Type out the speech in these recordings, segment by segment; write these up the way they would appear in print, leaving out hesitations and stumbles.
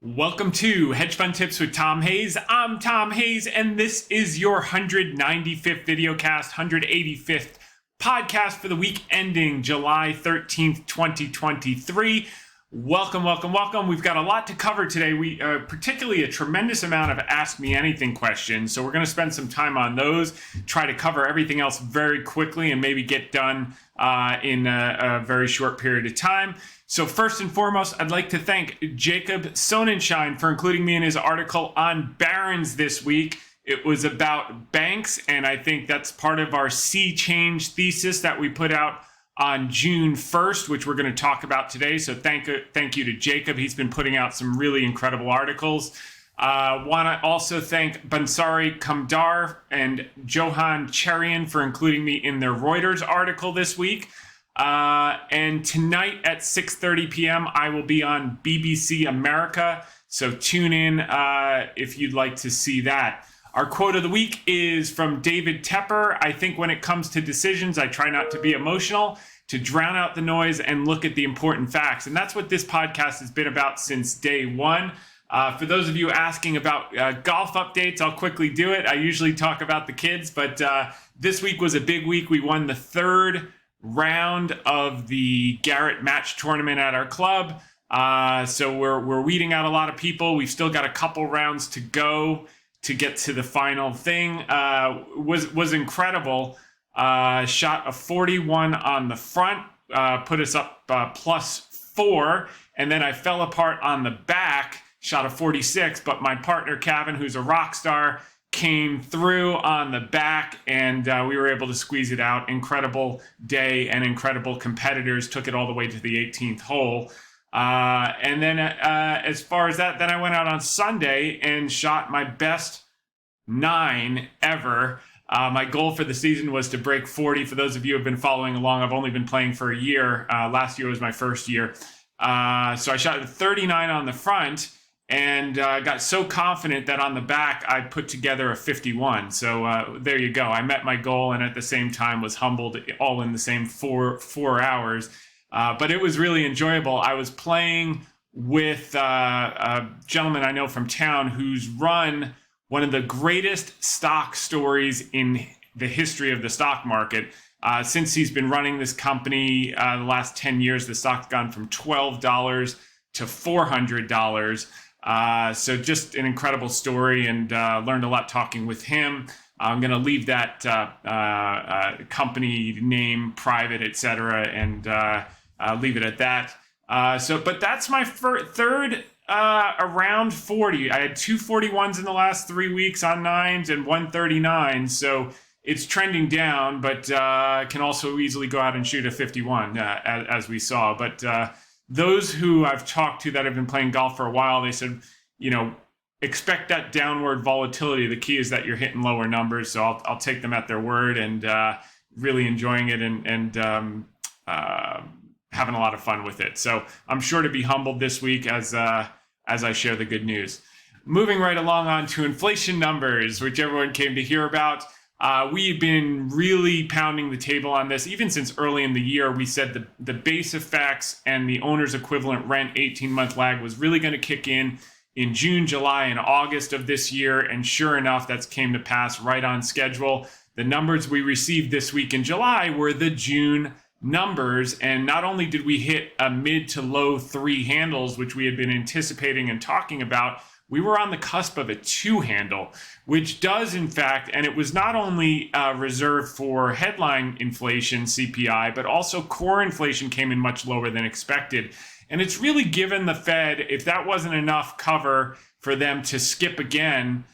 Welcome to Hedge Fund Tips with Tom Hayes. I'm Tom Hayes, and this is your 195th VideoCast, 185th podcast for the week ending July 13th, 2023. Welcome. We've got a lot to cover today. Particularly a tremendous amount of Ask Me Anything questions. So we're going to spend some time on those, try to cover everything else very quickly, and maybe get done in a very short period of time. So first and foremost, I'd like to thank Jacob Sonnenschein for including me in his article on Barron's this week. It was about banks, and I think that's part of our sea change thesis that we put out on June 1st, which we're going to talk about today. So thank you to Jacob. He's been putting out some really incredible articles. Want to also thank Bansari Kamdar and Johan Cherian for including me in their Reuters article this week. And tonight at 6:30 p.m., I will be on BBC America. So tune in if you'd like to see that. Our quote of the week is from David Tepper. I think when it comes to decisions, I try not to be emotional, to drown out the noise and look at the important facts. And that's what this podcast has been about since day one. For those of you asking about golf updates, I'll quickly do it. I usually talk about the kids, but this week was a big week. We won the third round of the Garrett match tournament at our club. So we're weeding out a lot of people. We've still got a couple rounds to go to get to the final thing. Was incredible. Shot a 41 on the front, put us up +4, and then I fell apart on the back, shot a 46, but my partner Kevin, who's a rock star, came through on the back, and we were able to squeeze it out. Incredible day and incredible competitors. Took it all the way to the 18th hole. And then as far as that, then I went out on Sunday and shot my best 9 ever. My goal for the season was to break 40. For those of you who have been following along, I've only been playing for a year. Last year was my first year. So I shot a 39 on the front, and got so confident that on the back I put together a 51. So there you go. I met my goal, and at the same time was humbled, all in the same four hours. But it was really enjoyable. I was playing with a gentleman I know from town who's run one of the greatest stock stories in the history of the stock market. Since he's been running this company the last 10 years, the stock's gone from $12 to $400. So just an incredible story, and learned a lot talking with him. I'm going to leave that company name private, etc., and leave it at that. But that's my third around 40. I had 2 41s in the last 3 weeks on 9s and 139. So it's trending down, but can also easily go out and shoot a 51, as we saw. But those who I've talked to that have been playing golf for a while, they said, expect that downward volatility. The key is that you're hitting lower numbers. So I'll take them at their word, and really enjoying it and having a lot of fun with it. So I'm sure to be humbled this week as I share the good news. Moving right along on to inflation numbers, which everyone came to hear about. We've been really pounding the table on this. Even since early in the year, we said the base effects and the owner's equivalent rent 18-month lag was really going to kick in June, July, and August of this year. And sure enough, that's came to pass right on schedule. The numbers we received this week in July were the June numbers. And not only did we hit a mid to low 3 handles, which we had been anticipating and talking about, we were on the cusp of a 2 handle, which does, in fact, and it was not only reserved for headline inflation, CPI, but also core inflation came in much lower than expected. And it's really given the Fed, if that wasn't enough cover for them to skip again,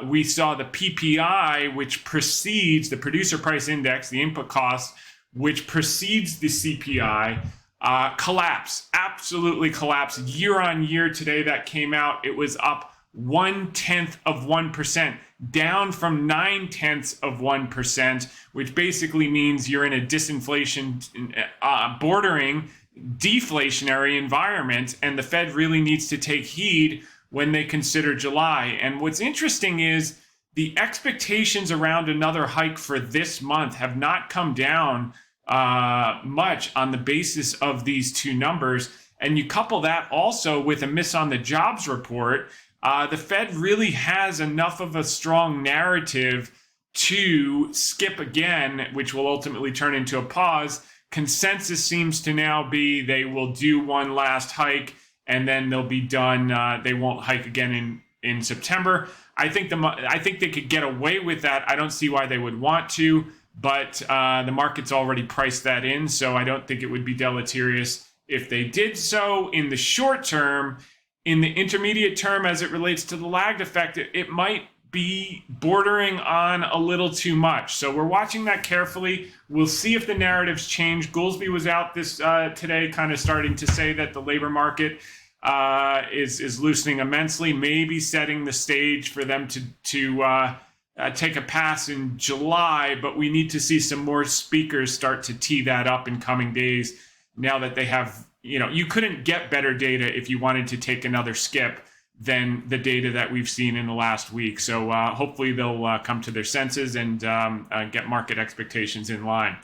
we saw the PPI, which precedes the producer price index, the input cost, which precedes the CPI, collapse, absolutely collapse. Year on year today that came out, it was up 0.1%, down from 0.9%, which basically means you're in a disinflation, bordering deflationary environment, and the Fed really needs to take heed when they consider July. And what's interesting is the expectations around another hike for this month have not come down much on the basis of these 2 numbers. And you couple that also with a miss on the jobs report, the Fed really has enough of a strong narrative to skip again, which will ultimately turn into a pause. Consensus seems to now be they will do one last hike and then they'll be done. They won't hike again in September. I think they could get away with that. I don't see why they would want to, but the market's already priced that in, so I don't think it would be deleterious if they did so. In the short term, in the intermediate term, as it relates to the lagged effect, it might be bordering on a little too much. So we're watching that carefully. We'll see if the narratives change. Goolsbee was out this today, kind of starting to say that the labor market is loosening immensely, maybe setting the stage for them to take a pass in July. But we need to see some more speakers start to tee that up in coming days. Now that they have, you couldn't get better data if you wanted to take another skip than the data that we've seen in the last week. So hopefully they'll come to their senses and get market expectations in line.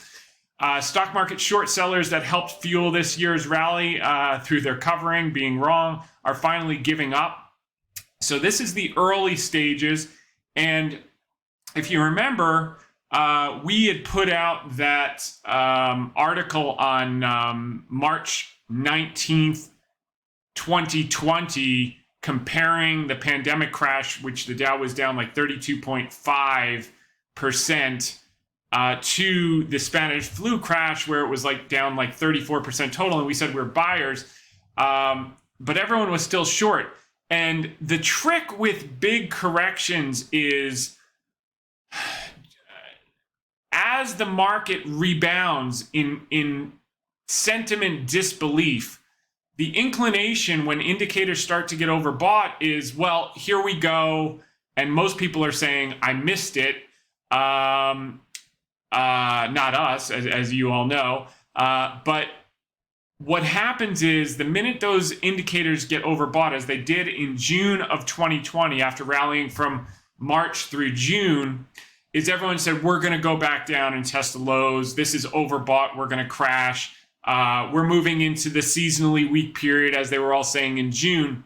Stock market short sellers that helped fuel this year's rally through their covering being wrong are finally giving up. So this is the early stages. And if you remember, we had put out that article on March 19th, 2020, comparing the pandemic crash, which the Dow was down like 32.5%, to the Spanish flu crash, where it was like down like 34% total. And we said we're buyers, but everyone was still short. And the trick with big corrections is, as the market rebounds in sentiment disbelief, the inclination when indicators start to get overbought is, well, here we go. And most people are saying, I missed it. Not us, as you all know. But what happens is the minute those indicators get overbought, as they did in June of 2020, after rallying from March through June, is everyone said, we're going to go back down and test the lows. This is overbought. We're going to crash. We're moving into the seasonally weak period, as they were all saying in June.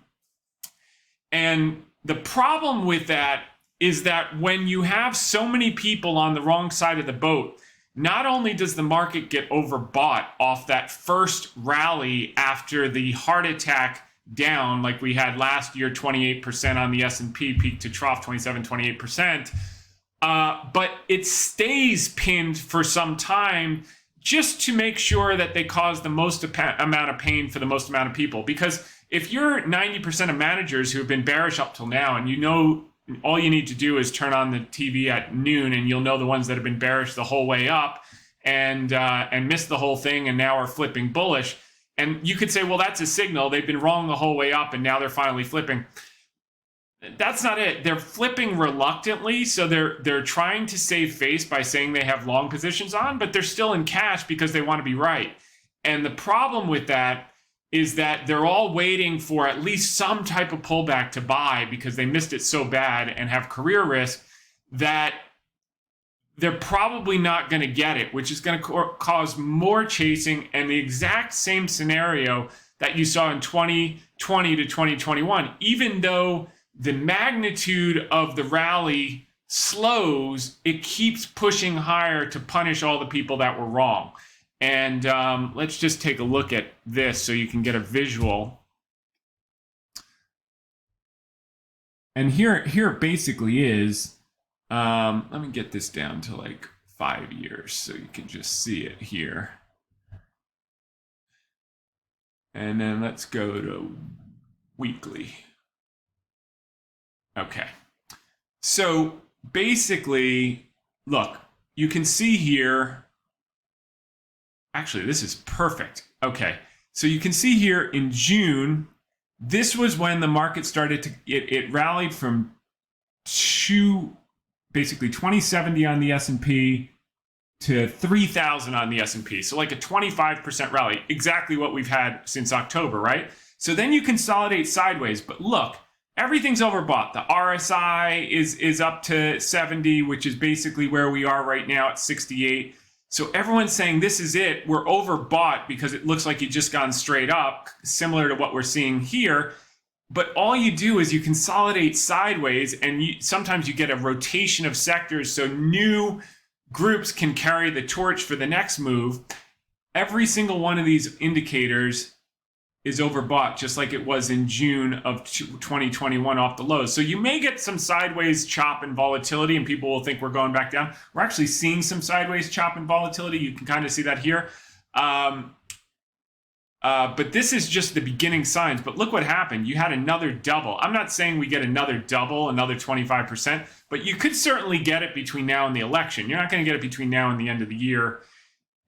And the problem with that is that when you have so many people on the wrong side of the boat, not only does the market get overbought off that first rally after the heart attack down, like we had last year, 28% on the S&P, peak to trough, 28%, but it stays pinned for some time, just to make sure that they cause the most amount of pain for the most amount of people. Because if you're 90% of managers who have been bearish up till now, and all you need to do is turn on the TV at noon, and you'll know the ones that have been bearish the whole way up and missed the whole thing and now are flipping bullish. And you could say, well, that's a signal. They've been wrong the whole way up and now they're finally flipping. That's not it. They're flipping reluctantly, so they're trying to save face by saying they have long positions on, but they're still in cash because they want to be right. And the problem with that is that they're all waiting for at least some type of pullback to buy because they missed it so bad and have career risk that they're probably not going to get it, which is going to cause more chasing, and the exact same scenario that you saw in 2020 to 2021. Even though the magnitude of the rally slows, it keeps pushing higher to punish all the people that were wrong. And let's just take a look at this so you can get a visual. And here it basically is. Let me get this down to like 5 years so you can just see it here. And then let's go to weekly. Okay. So basically, look, you can see here. Actually, this is perfect. Okay. So you can see here in June, this was when the market started to, it rallied from basically 2070 on the S&P to 3,000 on the S&P. So like a 25% rally, exactly what we've had since October, right? So then you consolidate sideways, but look, everything's overbought. The RSI is up to 70, which is basically where we are right now at 68. So everyone's saying this is it. We're overbought because it looks like you just gone straight up, similar to what we're seeing here. But all you do is you consolidate sideways, and sometimes you get a rotation of sectors so new groups can carry the torch for the next move. Every single one of these indicators is overbought, just like it was in June of 2021 off the lows. So you may get some sideways chop and volatility, and people will think we're going back down. We're actually seeing some sideways chop and volatility. You can kind of see that here. But this is just the beginning signs. But look what happened. You had another double. I'm not saying we get another double, another 25%, but you could certainly get it between now and the election. You're not going to get it between now and the end of the year,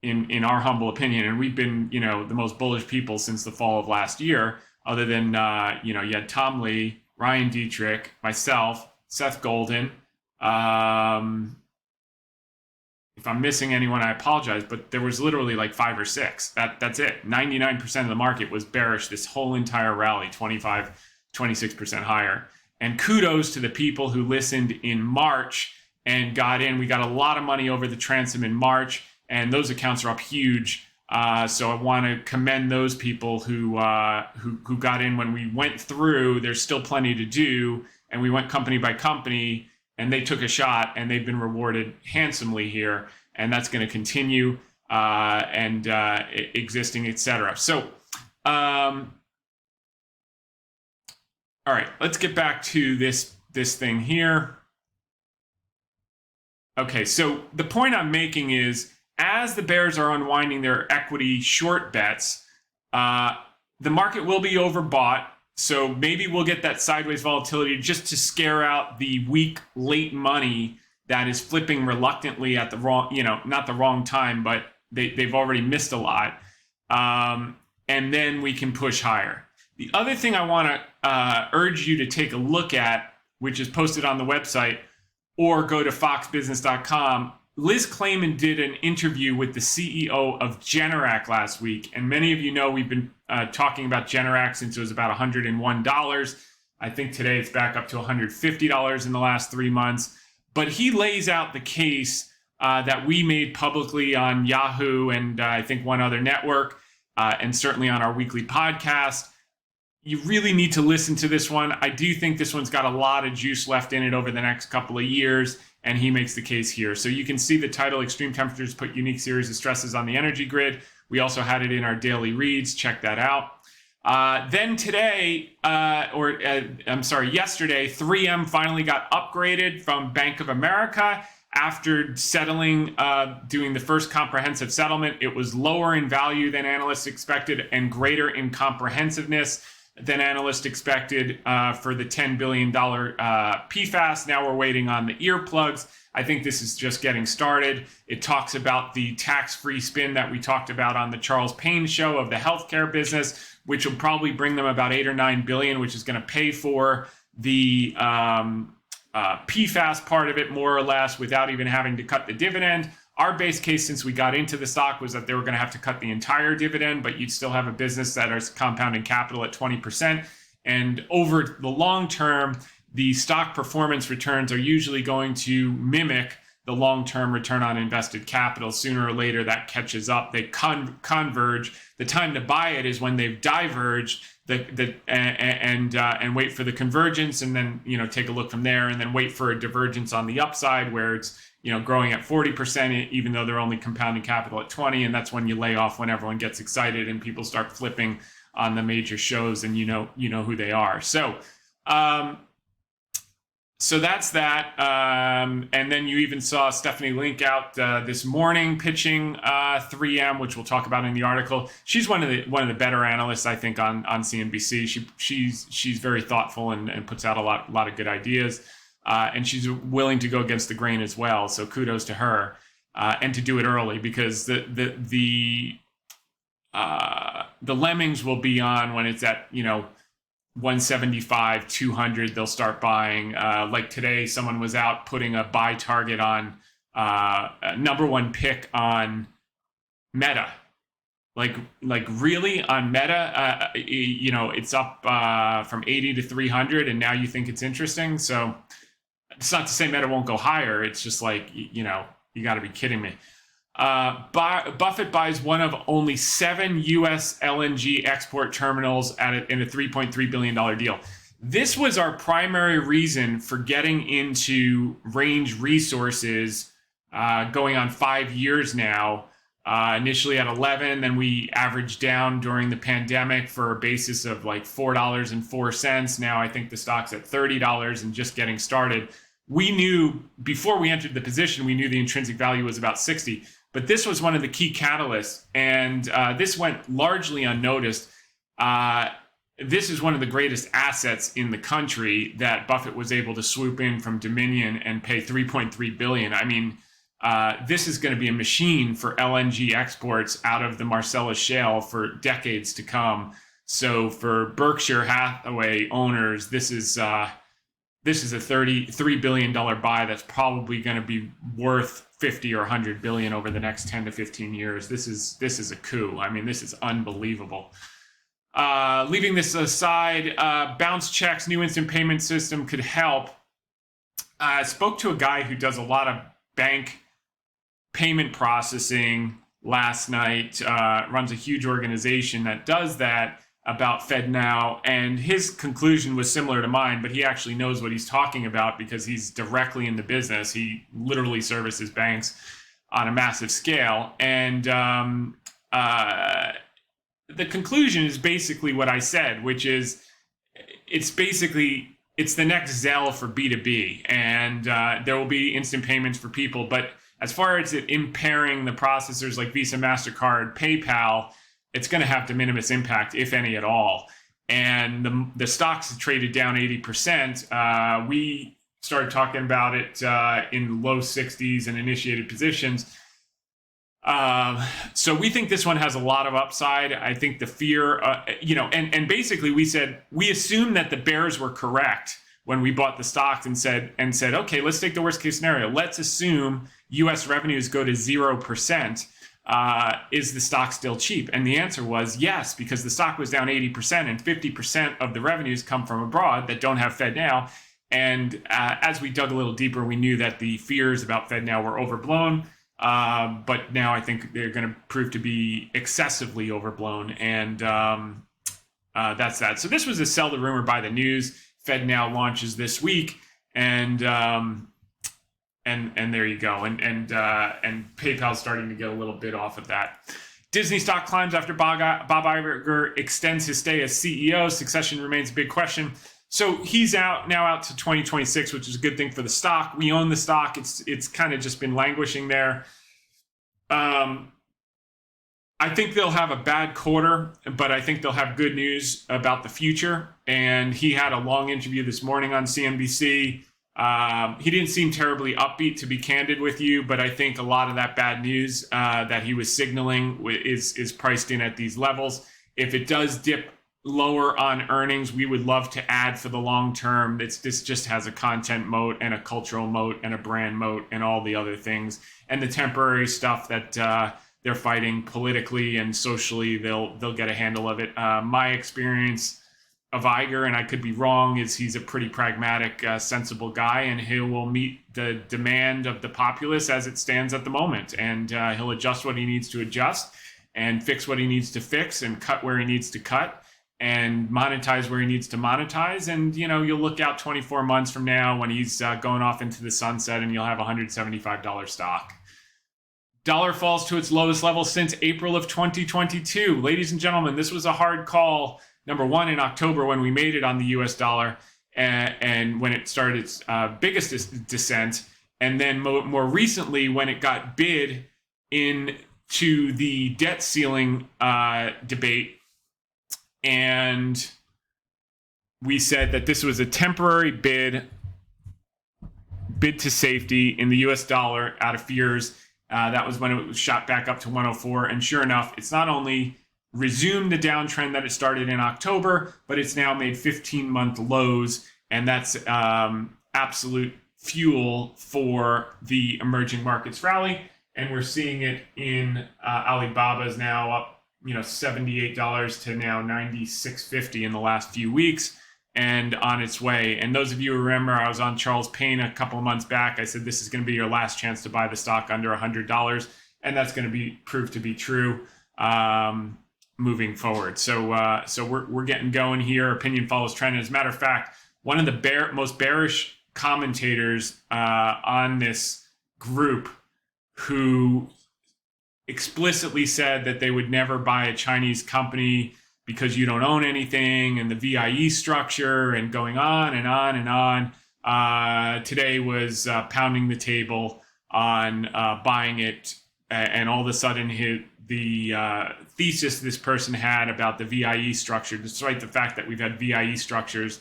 in our humble opinion. And we've been, the most bullish people since the fall of last year, other than, you had Tom Lee, Ryan Dietrich, myself, Seth Golden. If I'm missing anyone, I apologize, but there was literally like 5 or 6. That's it. 99% of the market was bearish this whole entire rally, 25, 26% higher. And kudos to the people who listened in March and got in. We got a lot of money over the transom in March, and those accounts are up huge. So I want to commend those people who got in when we went through. There's still plenty to do, and we went company by company, and they took a shot, and they've been rewarded handsomely here, and that's going to continue and existing, etc. So, all right, let's get back to this thing here. Okay, so the point I'm making is, as the bears are unwinding their equity short bets, the market will be overbought. So maybe we'll get that sideways volatility just to scare out the weak late money that is flipping reluctantly at the wrong, not the wrong time, but they've already missed a lot. And then we can push higher. The other thing I want to urge you to take a look at, which is posted on the website, or go to foxbusiness.com. Liz Clayman did an interview with the CEO of Generac last week, and many of you know we've been talking about Generac since it was about $101. I think today it's back up to $150 in the last 3 months. But he lays out the case that we made publicly on Yahoo and I think one other network, and certainly on our weekly podcast. You really need to listen to this one. I do think this one's got a lot of juice left in it over the next couple of years, and he makes the case here. So you can see the title, Extreme Temperatures Put Unique Series of Stresses on the Energy Grid. We also had it in our daily reads. Check that out. Then today, yesterday, 3M finally got upgraded from Bank of America after settling, doing the first comprehensive settlement. It was lower in value than analysts expected and greater in comprehensiveness than analysts expected for the $10 billion PFAS. Now we're waiting on the earplugs. I think this is just getting started. It talks about the tax-free spin that we talked about on the Charles Payne show of the healthcare business, which will probably bring them about $8 or $9 billion, which is going to pay for the PFAS part of it, more or less, without even having to cut the dividend. Our base case, since we got into the stock, was that they were going to have to cut the entire dividend, but you'd still have a business that is compounding capital at 20%. And over the long term, the stock performance returns are usually going to mimic the long-term return on invested capital. Sooner or later, that catches up. They converge. The time to buy it is when they've diverged, and wait for the convergence, and then take a look from there, and then wait for a divergence on the upside where it's growing at 40%, even though they're only compounding capital at 20%, and that's when you lay off when everyone gets excited and people start flipping on the major shows, and you know who they are. So that's that. And then you even saw Stephanie Link out this morning pitching 3M, which we'll talk about in the article. She's one of the better analysts, I think, on CNBC. She's very thoughtful and puts out a lot of good ideas. And she's willing to go against the grain as well. So kudos to her, and to do it early, because the lemmings will be on when it's at 175, 200. They'll start buying. Like today, someone was out putting a buy target on a number one pick on Meta. Like really on Meta, it's up from 80 to 300, and now you think it's interesting. So it's not to say Meta won't go higher. It's just like, you got to be kidding me. Buffett buys one of only 7 U.S. LNG export terminals in a $3.3 billion deal. This was our primary reason for getting into Range Resources going on 5 years now. Initially at 11, then we averaged down during the pandemic for a basis of like $4.04. Now I think the stock's at $30 and just getting started. We knew before we entered the position, we knew the intrinsic value was about 60, but this was one of the key catalysts, and this went largely unnoticed. This is one of the greatest assets in the country that Buffett was able to swoop in from Dominion and pay $3.3 billion. I mean, this is going to be a machine for LNG exports out of the Marcellus Shale for decades to come. So for Berkshire Hathaway owners, this is a $33 billion buy that's probably going to be worth 50 or 100 billion over the next 10 to 15 years. This is a coup. I mean, this is unbelievable. Leaving this aside, bounce checks, new instant payment system could help. I spoke to a guy who does a lot of bank payment processing last night, runs a huge organization that does that, about FedNow, and his conclusion was similar to mine, but he actually knows what he's talking about because he's directly in the business. He literally services banks on a massive scale, and the conclusion is basically what I said, which is it's the next Zelle for B2B, and there will be instant payments for people. But as far as it impairing the processors like Visa, MasterCard, PayPal, it's going to have de minimis impact, if any at all. And the stocks traded down 80%. We started talking about it in low 60s and initiated positions. So we think this one has a lot of upside. I think the fear, and basically we assumed that the bears were correct when we bought the stocks and said, okay, let's take the worst case scenario. Let's assume U.S. revenues go to 0%. Is the stock still cheap? And the answer was yes, because the stock was down 80% and 50% of the revenues come from abroad that don't have FedNow. And as we dug a little deeper, we knew that the fears about FedNow were overblown. But now I think they're going to prove to be excessively overblown, and that's that. So this was a sell the rumor, buy the news. FedNow launches this week, and there you go. And PayPal's starting to get a little bit off of that. Disney stock climbs after Bob Iger extends his stay as CEO. Succession remains a big question. So he's out to 2026, which is a good thing for the stock. We own the stock. It's kind of just been languishing there. I think they'll have a bad quarter, but I think they'll have good news about the future. And he had a long interview this morning on CNBC. He didn't seem terribly upbeat, to be candid with you, but I think a lot of that bad news that he was signaling is priced in at these levels. If it does dip lower on earnings, we would love to add for the long term. This just has a content moat and a cultural moat and a brand moat and all the other things. And the temporary stuff that they're fighting politically and socially, they'll get a handle of it. My experience of Iger, and I could be wrong, is he's a pretty pragmatic, sensible guy, and he will meet the demand of the populace as it stands at the moment. And he'll adjust what he needs to adjust and fix what he needs to fix and cut where he needs to cut and monetize where he needs to monetize. And, you'll look out 24 months from now when he's going off into the sunset and you'll have a $175 stock. Dollar falls to its lowest level since April of 2022. Ladies and gentlemen, this was a hard call. Number one, in October when we made it on the US dollar and when it started its biggest descent. And then more recently when it got bid into the debt ceiling debate. And we said that this was a temporary bid to safety in the US dollar out of fears. That was when it was shot back up to 104. And sure enough, it's not only resumed the downtrend that it started in October, but it's now made 15-month lows. And that's absolute fuel for the emerging markets rally. And we're seeing it in Alibaba's now up, $78 to now $96.50 in the last few weeks and on its way. And those of you who remember, I was on Charles Payne a couple of months back. I said, this is going to be your last chance to buy the stock under $100. and that's going to be proved to be true moving forward. So we're getting going here. Opinion follows trend. As a matter of fact, one of the most bearish commentators on this group, who explicitly said that they would never buy a Chinese company because you don't own anything, and the VIE structure, and going on and on and on, today was pounding the table on buying it, and all of a sudden the thesis this person had about the VIE structure, despite the fact that we've had VIE structures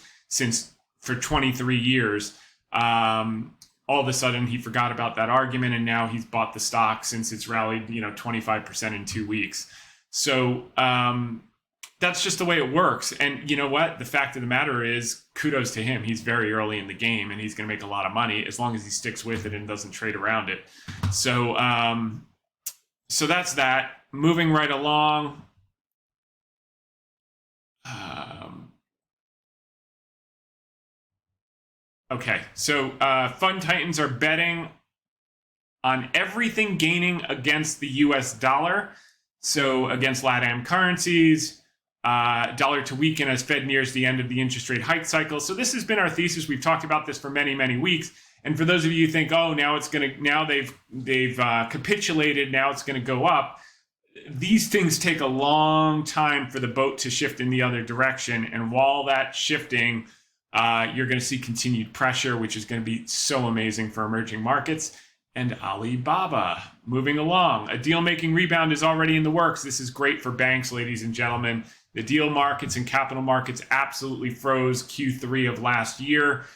for 23 years, all of a sudden he forgot about that argument, and now he's bought the stock since it's rallied 25% in 2 weeks. So that's just the way it works. And you know what? The fact of the matter is, kudos to him. He's very early in the game, and he's going to make a lot of money as long as he sticks with it and doesn't trade around it. So so that's that. Moving right along. Okay, so fund titans are betting on everything gaining against the US dollar. So against LATAM currencies, dollar to weaken as Fed nears the end of the interest rate hike cycle. So this has been our thesis. We've talked about this for many, many weeks. And for those of you who think, oh, now they've capitulated, now it's going to go up. These things take a long time for the boat to shift in the other direction. And while that's shifting, you're going to see continued pressure, which is going to be so amazing for emerging markets. And Alibaba, moving along. A deal-making rebound is already in the works. This is great for banks, ladies and gentlemen. The deal markets and capital markets absolutely froze Q3 of last year.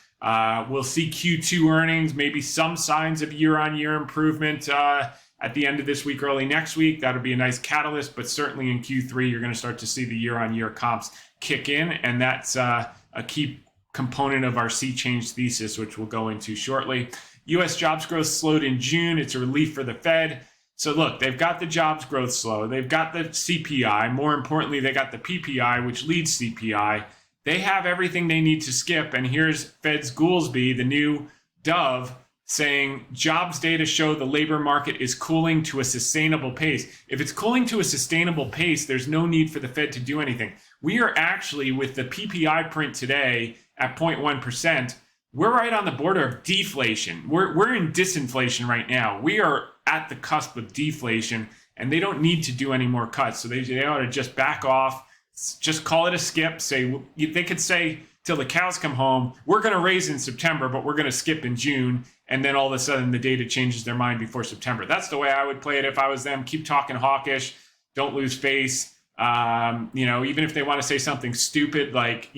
We'll see Q2 earnings, maybe some signs of year-on-year improvement at the end of this week, early next week. That'll be a nice catalyst, but certainly in Q3, you're going to start to see the year-on-year comps kick in, and that's a key component of our sea change thesis, which we'll go into shortly. U.S. jobs growth slowed in June. It's a relief for the Fed. So look, they've got the jobs growth slow. They've got the CPI. More importantly, they got the PPI, which leads CPI. They have everything they need to skip. And here's Fed's Goolsbee, the new dove, saying jobs data show the labor market is cooling to a sustainable pace. If it's cooling to a sustainable pace, there's no need for the Fed to do anything. We are actually, with the PPI print today at 0.1%, we're right on the border of deflation. We're in disinflation right now. We are at the cusp of deflation, and they don't need to do any more cuts. So they ought to just back off, just call it a skip. They could say till the cows come home, we're going to raise in September, but we're going to skip in June. And then all of a sudden the data changes their mind before September. That's the way I would play it if I was them. Keep talking hawkish. Don't lose face. Even if they want to say something stupid like,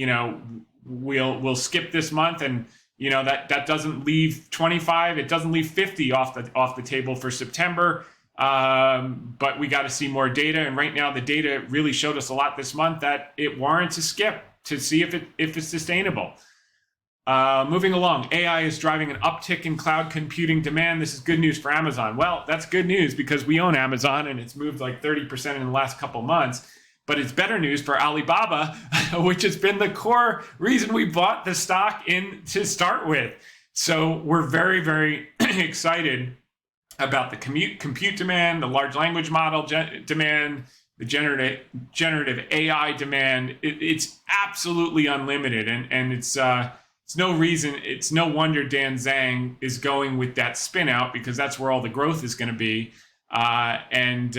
we'll skip this month, and that doesn't leave 25, it doesn't leave 50 off the table for September. But we got to see more data, and right now the data really showed us a lot this month that it warrants a skip to see if it's sustainable. Moving along, AI is driving an uptick in cloud computing demand. This is good news for Amazon. Well, that's good news because we own Amazon, and it's moved like 30% in the last couple months. But it's better news for Alibaba, which has been the core reason we bought the stock in to start with. So we're very, very excited about the compute demand, the large language model demand, the generative AI demand. It's absolutely unlimited, and it's no wonder Dan Zhang is going with that spin out, because that's where all the growth is going to be. And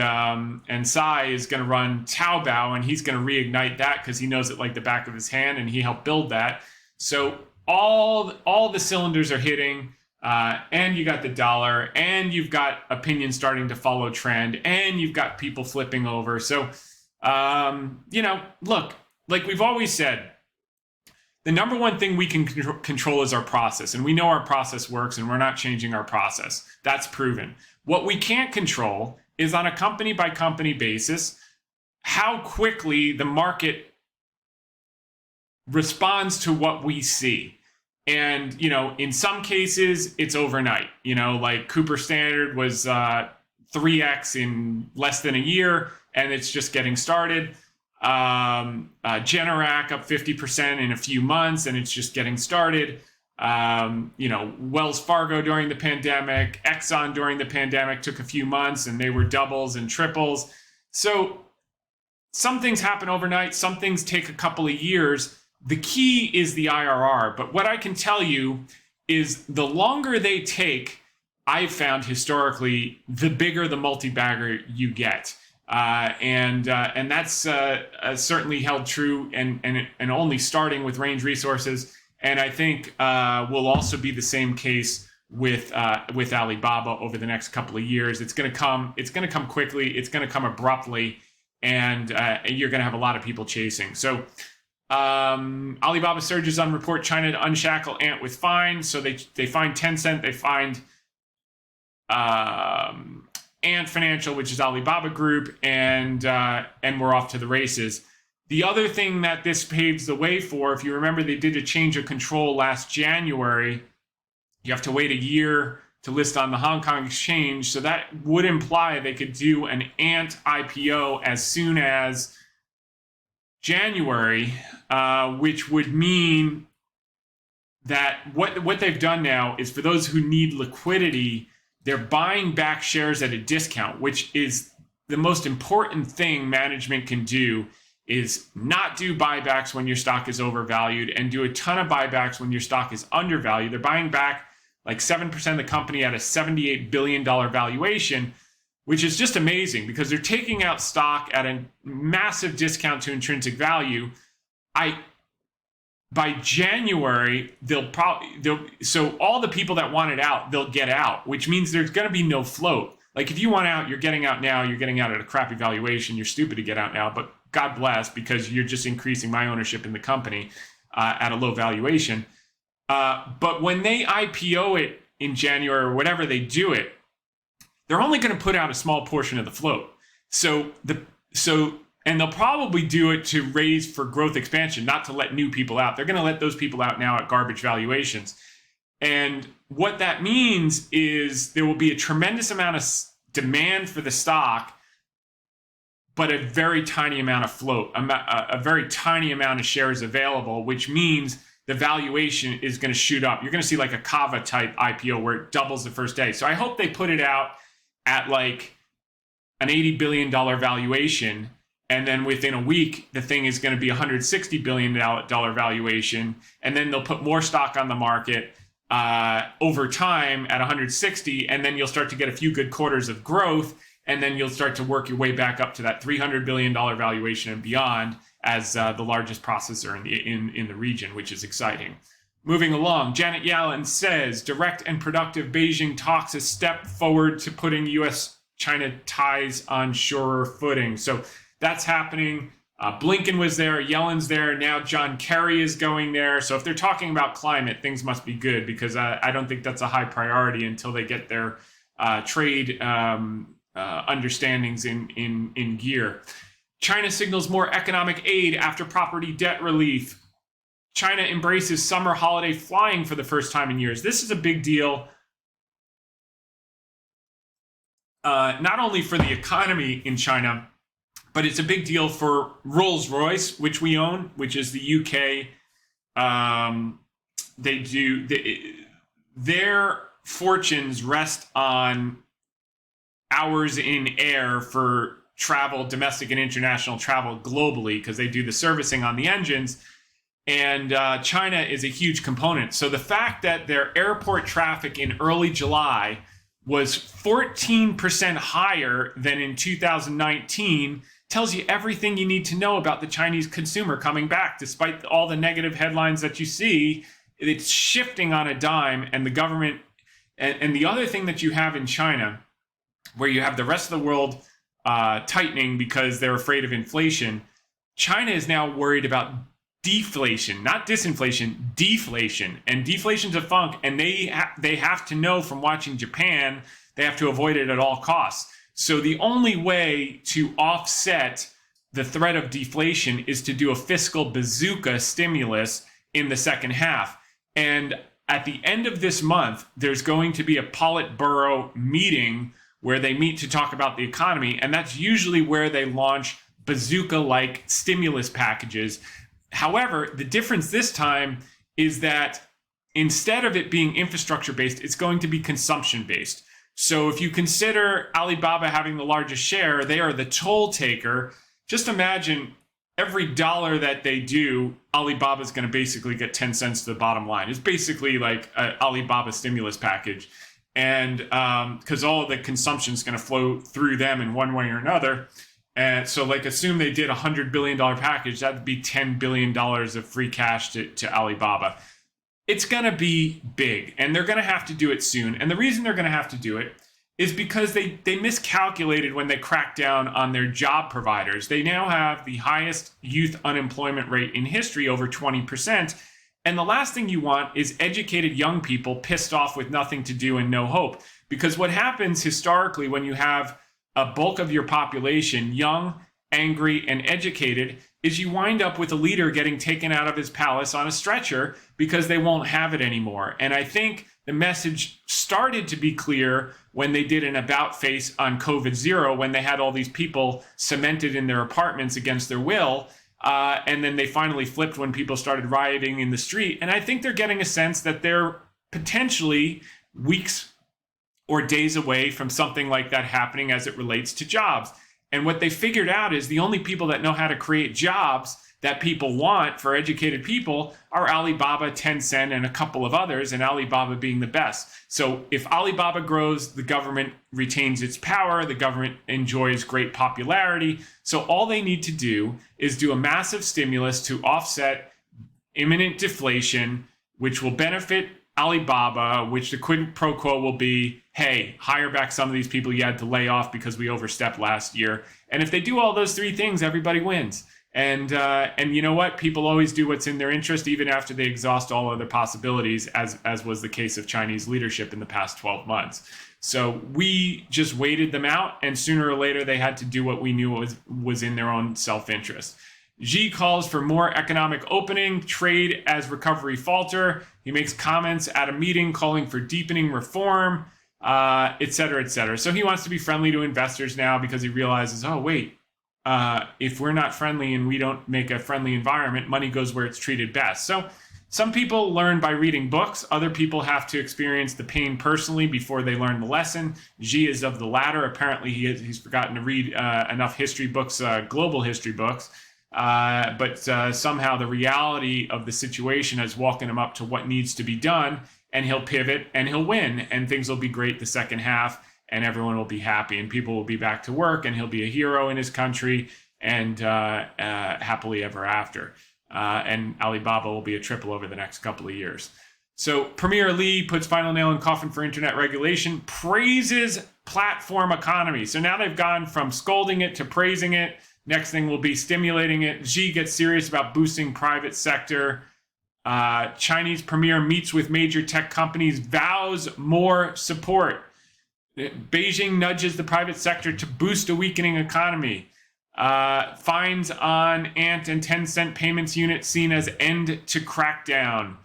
Sai is going to run Taobao, and he's going to reignite that because he knows it like the back of his hand, and he helped build that. So all the cylinders are hitting, and you got the dollar, and you've got opinion starting to follow trend, and you've got people flipping over. So, look, like we've always said, the number one thing we can control is our process, and we know our process works, and we're not changing our process. That's proven. What we can't control is, on a company-by-company basis, how quickly the market responds to what we see. And, in some cases, it's overnight. Like Cooper Standard was 3x in less than a year, and it's just getting started. Generac up 50% in a few months, and it's just getting started. Wells Fargo during the pandemic, Exxon during the pandemic took a few months and they were doubles and triples. So some things happen overnight, some things take a couple of years. The key is the IRR. But what I can tell you is the longer they take, I've found historically, the bigger the multi-bagger you get. And that's certainly held true and only starting with Range Resources. And I think will also be the same case with Alibaba over the next couple of years. It's going to come quickly. It's going to come abruptly, and you're going to have a lot of people chasing. So Alibaba surges on report China to unshackle Ant with fine. So they find Tencent. They find Ant Financial, which is Alibaba Group, and we're off to the races. The other thing that this paves the way for, if you remember, they did a change of control last January. You have to wait a year to list on the Hong Kong exchange. So that would imply they could do an Ant IPO as soon as January, which would mean that what they've done now is for those who need liquidity, they're buying back shares at a discount, which is the most important thing management can do, is not do buybacks when your stock is overvalued and do a ton of buybacks when your stock is undervalued. They're buying back like 7% of the company at a $78 billion valuation, which is just amazing because they're taking out stock at a massive discount to intrinsic value. By January, so all the people that want it out, they'll get out, which means there's going to be no float. Like if you want out, you're getting out now, you're getting out at a crappy valuation, you're stupid to get out now, but God bless, because you're just increasing my ownership in the company at a low valuation. But when they IPO it in January or whatever they do it, they're only going to put out a small portion of the float. And they'll probably do it to raise for growth expansion, not to let new people out. They're going to let those people out now at garbage valuations. And what that means is there will be a tremendous amount of demand for the stock, but a very tiny amount of float, a very tiny amount of shares available, which means the valuation is going to shoot up. You're going to see like a Kava type IPO where it doubles the first day. So I hope they put it out at like an $80 billion valuation. And then within a week, the thing is going to be $160 billion valuation. And then they'll put more stock on the market over time at 160. And then you'll start to get a few good quarters of growth. And then you'll start to work your way back up to that $300 billion valuation and beyond as the largest processor in the region, which is exciting. Moving along, Janet Yellen says direct and productive Beijing talks a step forward to putting U.S.-China ties on surer footing. So that's happening. Blinken was there, Yellen's there, now John Kerry is going there. So if they're talking about climate, things must be good, because I don't think that's a high priority until they get their trade understandings in gear. China signals more economic aid after property debt relief. China embraces summer holiday flying for the first time in years. This is a big deal, not only for the economy in China, but it's a big deal for Rolls-Royce, which we own, which is the UK. Their fortunes rest on hours in air for travel, domestic and international travel globally, because they do the servicing on the engines. And China is a huge component. So the fact that their airport traffic in early July was 14% higher than in 2019 tells you everything you need to know about the Chinese consumer coming back. Despite all the negative headlines that you see, it's shifting on a dime. And the government, and the other thing that you have in China, where you have the rest of the world tightening because they're afraid of inflation, China is now worried about deflation, not disinflation, deflation. And deflation's a funk, and they have to know from watching Japan, they have to avoid it at all costs. So the only way to offset the threat of deflation is to do a fiscal bazooka stimulus in the second half. And at the end of this month, there's going to be a Politburo meeting where they meet to talk about the economy, and that's usually where they launch bazooka-like stimulus packages. However, the difference this time is that instead of it being infrastructure based, it's going to be consumption based. So if you consider Alibaba having the largest share, they are the toll taker. Just imagine every dollar that they do, Alibaba is going to basically get 10 cents to the bottom line. It's basically like an Alibaba stimulus package. And because all of the consumption is going to flow through them in one way or another. And so like assume they did a $100 billion package, that'd be $10 billion of free cash to Alibaba. It's going to be big, and they're going to have to do it soon. And the reason they're going to have to do it is because they miscalculated when they cracked down on their job providers. They now have the highest youth unemployment rate in history, over 20%. And the last thing you want is educated young people pissed off with nothing to do and no hope. Because what happens historically when you have a bulk of your population, young, angry, and educated, is you wind up with a leader getting taken out of his palace on a stretcher because they won't have it anymore. And I think the message started to be clear when they did an about face on COVID zero, when they had all these people cemented in their apartments against their will. And then they finally flipped when people started rioting in the street. And I think they're getting a sense that they're potentially weeks or days away from something like that happening as it relates to jobs. And what they figured out is the only people that know how to create jobs that people want for educated people are Alibaba, Tencent, and a couple of others, and Alibaba being the best. So if Alibaba grows, the government retains its power, the government enjoys great popularity. So all they need to do is do a massive stimulus to offset imminent deflation, which will benefit Alibaba, which the quid pro quo will be, hey, hire back some of these people you had to lay off because we overstepped last year. And if they do all those three things, everybody wins. And you know what? People always do what's in their interest, even after they exhaust all other possibilities, as was the case of Chinese leadership in the past 12 months. So we just waited them out, and sooner or later they had to do what we knew was in their own self-interest. Xi calls for more economic opening, trade as recovery falter. He makes comments at a meeting calling for deepening reform, et cetera, et cetera. So he wants to be friendly to investors now because he realizes, oh, wait, if we're not friendly and we don't make a friendly environment, money goes where it's treated best. So some people learn by reading books. Other people have to experience the pain personally before they learn the lesson. Xi is of the latter. Apparently, he's forgotten to read enough history books, global history books. But somehow the reality of the situation has walking him up to what needs to be done, and he'll pivot and he'll win, and things will be great the second half, and everyone will be happy, and people will be back to work, and he'll be a hero in his country, and happily ever after. And Alibaba will be a triple over the next couple of years. So Premier Li puts final nail in coffin for internet regulation, praises platform economy. So now they've gone from scolding it to praising it. Next thing will be stimulating it. Xi gets serious about boosting private sector. Chinese premier meets with major tech companies, vows more support. Beijing nudges the private sector to boost a weakening economy. Fines on Ant and Tencent payments unit seen as end to crackdown.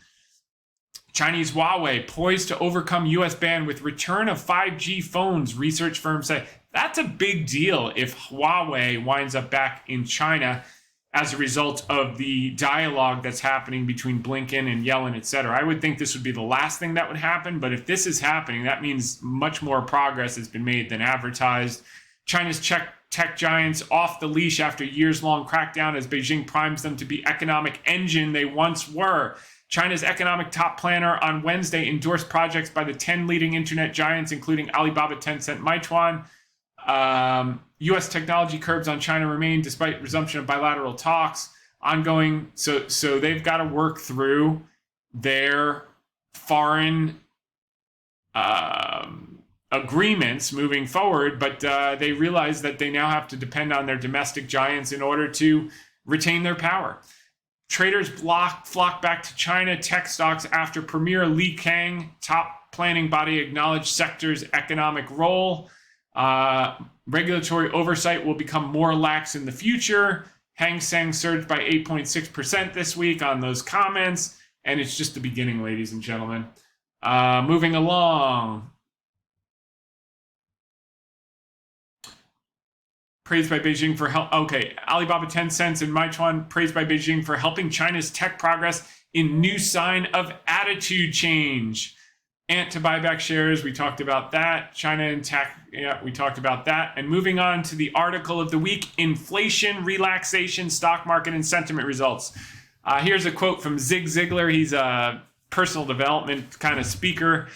Chinese Huawei poised to overcome US ban with return of 5G phones, research firms say. That's a big deal if Huawei winds up back in China as a result of the dialogue that's happening between Blinken and Yellen, et cetera. I would think this would be the last thing that would happen, but if this is happening, that means much more progress has been made than advertised. China's tech giants off the leash after years-long crackdown as Beijing primes them to be economic engine they once were. China's economic top planner on Wednesday endorsed projects by the 10 leading internet giants, including Alibaba, Tencent, Meituan. U.S. technology curbs on China remain despite resumption of bilateral talks ongoing. So they've got to work through their foreign agreements moving forward, but they realize that they now have to depend on their domestic giants in order to retain their power. Traders flock back to China tech stocks after Premier Li Kang, top planning body, acknowledged sector's economic role. Regulatory oversight will become more lax in the future. Hang Seng surged by 8.6% this week on those comments. And it's just the beginning, ladies and gentlemen. Moving along. Praised by Beijing for help. Okay, Alibaba, Tencent, and Meituan praised by Beijing for helping China's tech progress in new sign of attitude change. Ant to buy back shares, we talked about that. China and tech, yeah, we talked about that. And moving on to the article of the week, inflation, relaxation, stock market, and sentiment results. Here's a quote from Zig Ziglar. He's a personal development kind of speaker,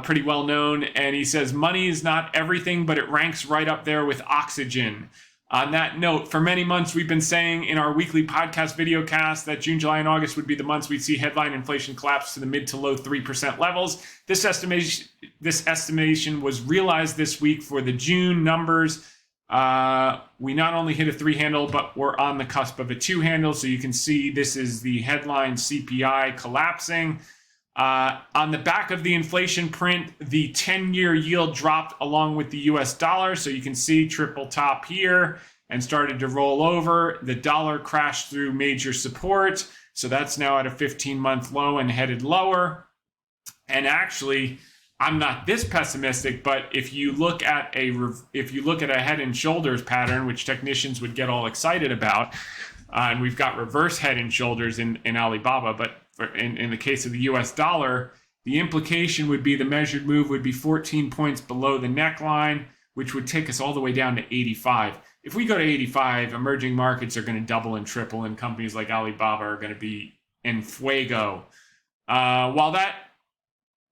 pretty well known. And he says, money is not everything, but it ranks right up there with oxygen. On that note, for many months, we've been saying in our weekly podcast VideoCast that June, July, and August would be the months we'd see headline inflation collapse to the mid to low 3% levels. This estimation was realized this week for the June numbers. We not only hit a 3 handle, but we're on the cusp of a 2 handle. So you can see this is the headline CPI collapsing. On the back of the inflation print, the 10-year yield dropped along with the US dollar. So you can see triple top here and started to roll over. The dollar crashed through major support. So that's now at a 15-month low and headed lower. And actually, I'm not this pessimistic, but if you look at a head and shoulders pattern, which technicians would get all excited about, and we've got reverse head and shoulders in Alibaba, but in the case of the US dollar, the implication would be the measured move would be 14 points below the neckline, which would take us all the way down to 85. If we go to 85, emerging markets are going to double and triple, and companies like Alibaba are going to be en fuego.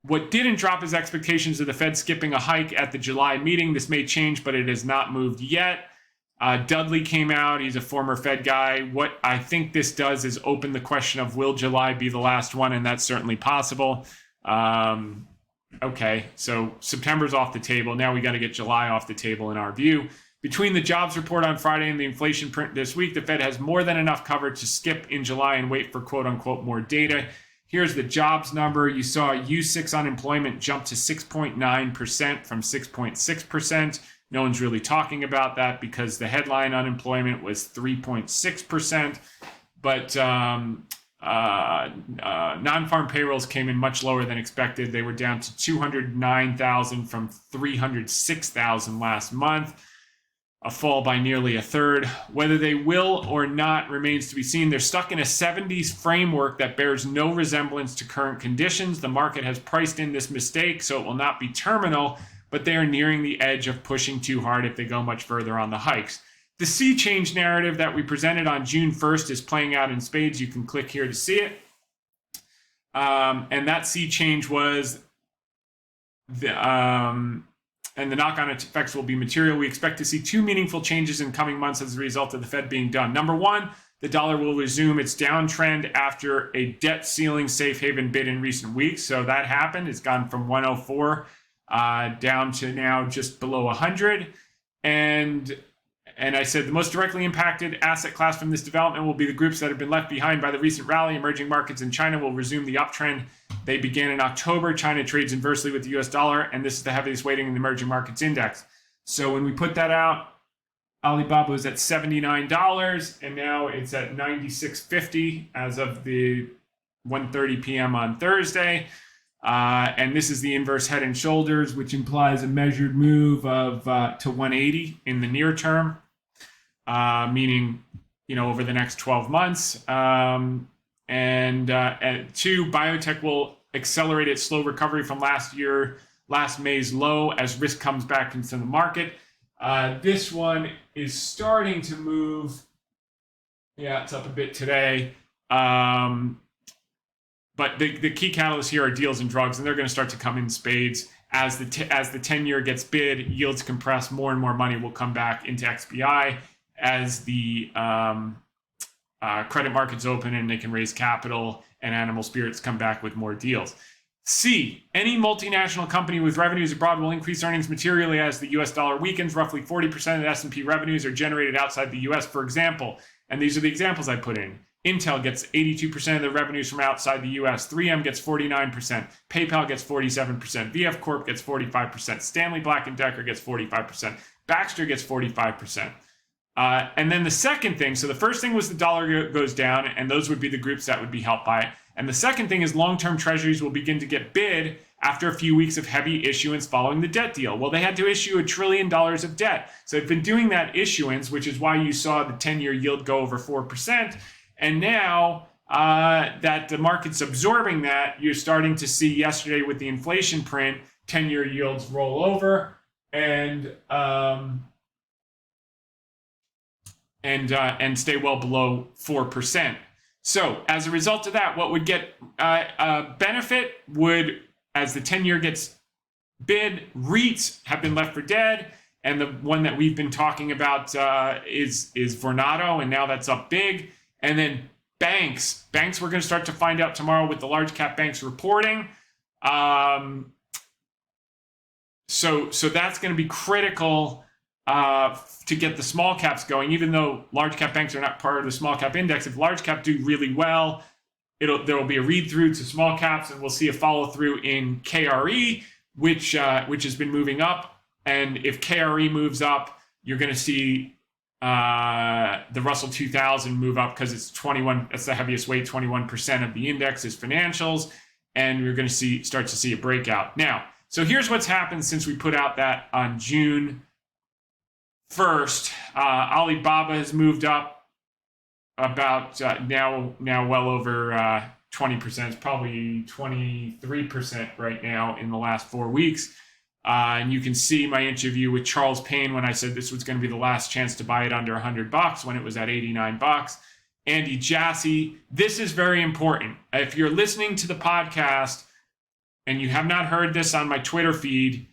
What didn't drop is expectations of the Fed skipping a hike at the July meeting. This may change, but it has not moved yet. Dudley came out. He's a former Fed guy. What I think this does is open the question of, will July be the last one? And that's certainly possible. Okay, so September's off the table. Now we got to get July off the table in our view. Between the jobs report on Friday and the inflation print this week, the Fed has more than enough cover to skip in July and wait for quote-unquote more data. Here's the jobs number. You saw U6 unemployment jump to 6.9% from 6.6%. No one's really talking about that because the headline unemployment was 3.6%. But non-farm payrolls came in much lower than expected. They were down to 209,000 from 306,000 last month, a fall by nearly a third. Whether they will or not remains to be seen. They're stuck in a 70s framework that bears no resemblance to current conditions. The market has priced in this mistake, so it will not be terminal, but they are nearing the edge of pushing too hard if they go much further on the hikes. The sea change narrative that we presented on June 1st is playing out in spades. You can click here to see it. And that sea change was and the knock-on effects will be material. We expect to see 2 meaningful changes in coming months as a result of the Fed being done. Number one, the dollar will resume its downtrend after a debt ceiling safe haven bid in recent weeks. So that happened. It's gone from 104 down to now just below 100. And I said the most directly impacted asset class from this development will be the groups that have been left behind by the recent rally. Emerging markets in China will resume the uptrend. They began in October. China trades inversely with the US dollar, and this is the heaviest weighting in the emerging markets index. So when we put that out, Alibaba was at $79, and now it's at $96.50 as of the 1:30 p.m. on Thursday. And this is the inverse head and shoulders, which implies a measured move of to 180 in the near term, meaning, over the next 12 months. And two, biotech will accelerate its slow recovery from last May's low as risk comes back into the market. This one is starting to move. Yeah, it's up a bit today. But the key catalysts here are deals and drugs, and they're going to start to come in spades as the 10-year gets bid, yields compress, more and more money will come back into XBI as the credit markets open and they can raise capital and animal spirits come back with more deals. C, any multinational company with revenues abroad will increase earnings materially as the US dollar weakens. Roughly 40% of the S&P revenues are generated outside the US, for example. And these are the examples I put in. Intel gets 82% of the revenues from outside the US. 3M gets 49%. PayPal gets 47%. VF Corp gets 45%. Stanley Black & Decker gets 45%. Baxter gets 45%. And then the second thing, so the first thing was the dollar goes down, and those would be the groups that would be helped by it. And the second thing is long-term treasuries will begin to get bid after a few weeks of heavy issuance following the debt deal. Well, they had to issue $1 trillion of debt. So they've been doing that issuance, which is why you saw the 10-year yield go over 4%. And now that the market's absorbing that. You're starting to see yesterday with the inflation print, 10-year yields roll over and stay well below 4%. So as a result of that, what would get benefit would, as the 10-year gets bid, REITs have been left for dead. And the one that we've been talking about is Vornado, and now that's up big. And then banks, we're going to start to find out tomorrow with the large cap banks reporting. So that's going to be critical to get the small caps going, even though large cap banks are not part of the small cap index. If large cap do really well, there will be a read through to small caps, and we'll see a follow through in KRE, which has been moving up. And if KRE moves up, you're going to see the Russell 2000 move up because it's 21. That's the heaviest weight. 21% of the index is financials, and you're going to start to see a breakout. Now, so here's what's happened since we put out that on June 1st. Alibaba has moved up about now well over 20%. It's probably 23% right now in the last 4 weeks. And you can see my interview with Charles Payne when I said this was going to be the last chance to buy it under $100 when it was at $89. Andy Jassy, this is very important. If you're listening to the podcast and you have not heard this on my Twitter feed,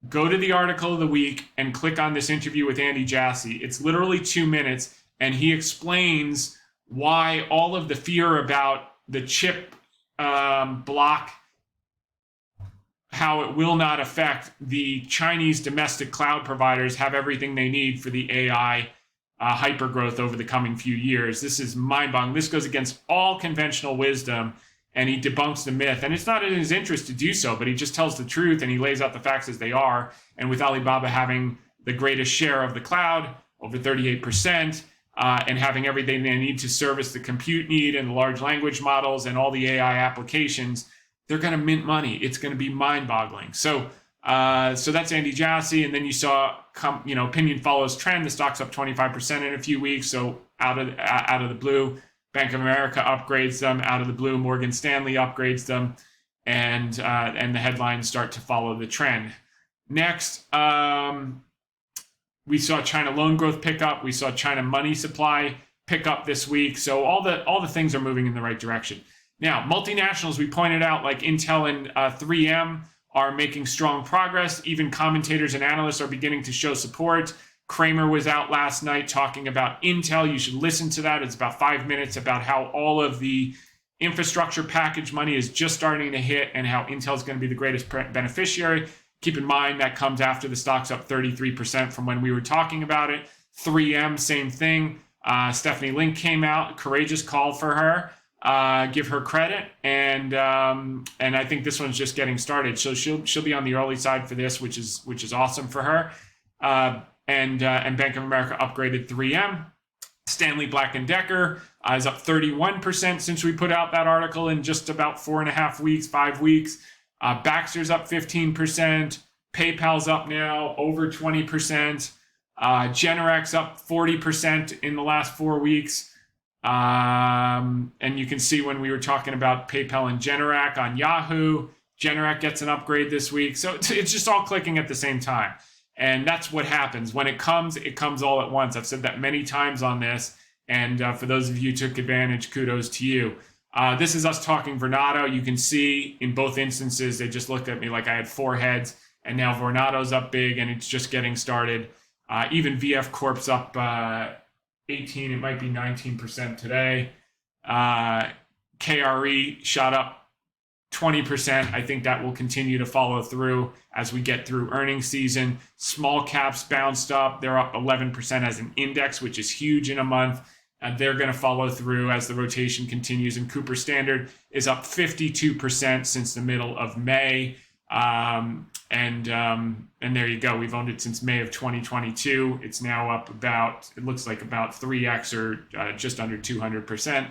go to the article of the week and click on this interview with Andy Jassy. It's literally 2 minutes, and he explains why all of the fear about the chip block, how it will not affect the Chinese domestic cloud providers, have everything they need for the AI hypergrowth over the coming few years. This is mind-boggling. This goes against all conventional wisdom, and he debunks the myth. And it's not in his interest to do so, but he just tells the truth, and he lays out the facts as they are. And with Alibaba having the greatest share of the cloud, over 38%, and having everything they need to service the compute need and the large language models and all the AI applications, they're going to mint money. It's going to be mind-boggling. So that's Andy Jassy. And then you saw, opinion follows trend. The stock's up 25% in a few weeks. So out of the blue, Bank of America upgrades them. Out of the blue, Morgan Stanley upgrades them, and the headlines start to follow the trend. Next, we saw China loan growth pick up. We saw China money supply pick up this week. So all the things are moving in the right direction. Now, multinationals, we pointed out, like Intel and 3M, are making strong progress. Even commentators and analysts are beginning to show support. Kramer was out last night talking about Intel. You should listen to that. It's about 5 minutes about how all of the infrastructure package money is just starting to hit and how Intel is going to be the greatest beneficiary. Keep in mind that comes after the stock's up 33% from when we were talking about it. 3M, same thing. Stephanie Link came out, courageous call for her. Give her credit, and I think this one's just getting started. So she'll be on the early side for this, which is awesome for her. And Bank of America upgraded 3M. Stanley Black & Decker is up 31% since we put out that article in just about 4.5 weeks, 5 weeks. Baxter's up 15%. PayPal's up now over 20%. Generac up 40% in the last 4 weeks. And you can see when we were talking about PayPal and Generac on Yahoo, Generac gets an upgrade this week. So it's just all clicking at the same time. And that's what happens. When it comes all at once. I've said that many times on this. And for those of you who took advantage, kudos to you. This is us talking Vornado. You can see in both instances, they just looked at me like I had 4 heads. And now Vornado's up big, and it's just getting started. Even VF Corp's up 18, it might be 19% today. KRE shot up 20%. I think that will continue to follow through as we get through earnings season. Small caps bounced up. They're up 11% as an index, which is huge in a month. And they're going to follow through as the rotation continues. And Cooper Standard is up 52% since the middle of May. And there you go. We've owned it since May of 2022. It's now up it looks like about 3x or just under 200%,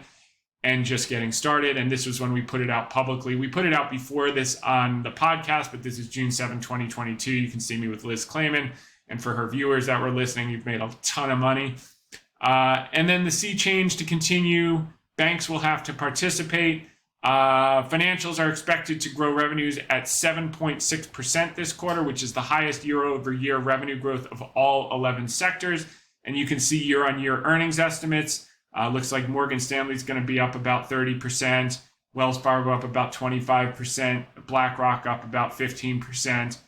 and just getting started. And this was when we put it out publicly. We put it out before this on the podcast, but this is June 7, 2022. You can see me with Liz Clayman. And for her viewers that were listening, you've made a ton of money. And then the sea change to continue Banks will have to participate. Financials are expected to grow revenues at 7.6% this quarter, which is the highest year-over-year revenue growth of all 11 sectors. And you can see year-on-year earnings estimates. Looks like Morgan Stanley's going to be up about 30%, Wells Fargo up about 25%, BlackRock up about 15%.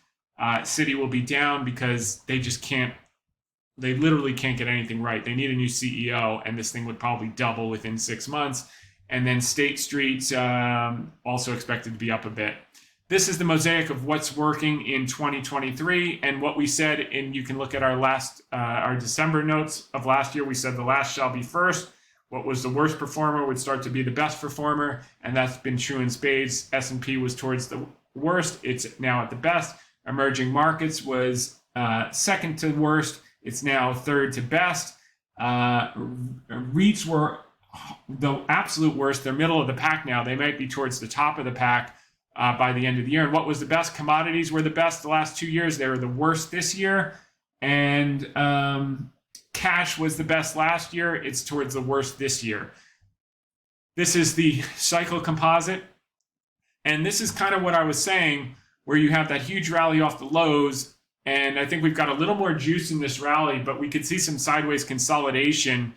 Citi will be down because they literally can't get anything right. They need a new CEO, and this thing would probably double within 6 months. And then State Street also expected to be up a bit. This is the mosaic of what's working in 2023, and what we said, and you can look at our December notes of last year. We said the last shall be first. What was the worst performer would start to be the best performer, and that's been true in spades. S&P was towards the worst. It's now at the best. Emerging markets was second to worst. It's now third to best. REITs were the absolute worst. They're middle of the pack now. They might be towards the top of the pack by the end of the year. And what was the best? Commodities were the best the last 2 years. They were the worst this year. And cash was the best last year. It's towards the worst this year. This is the cycle composite. And this is kind of what I was saying, where you have that huge rally off the lows. And I think we've got a little more juice in this rally, but we could see some sideways consolidation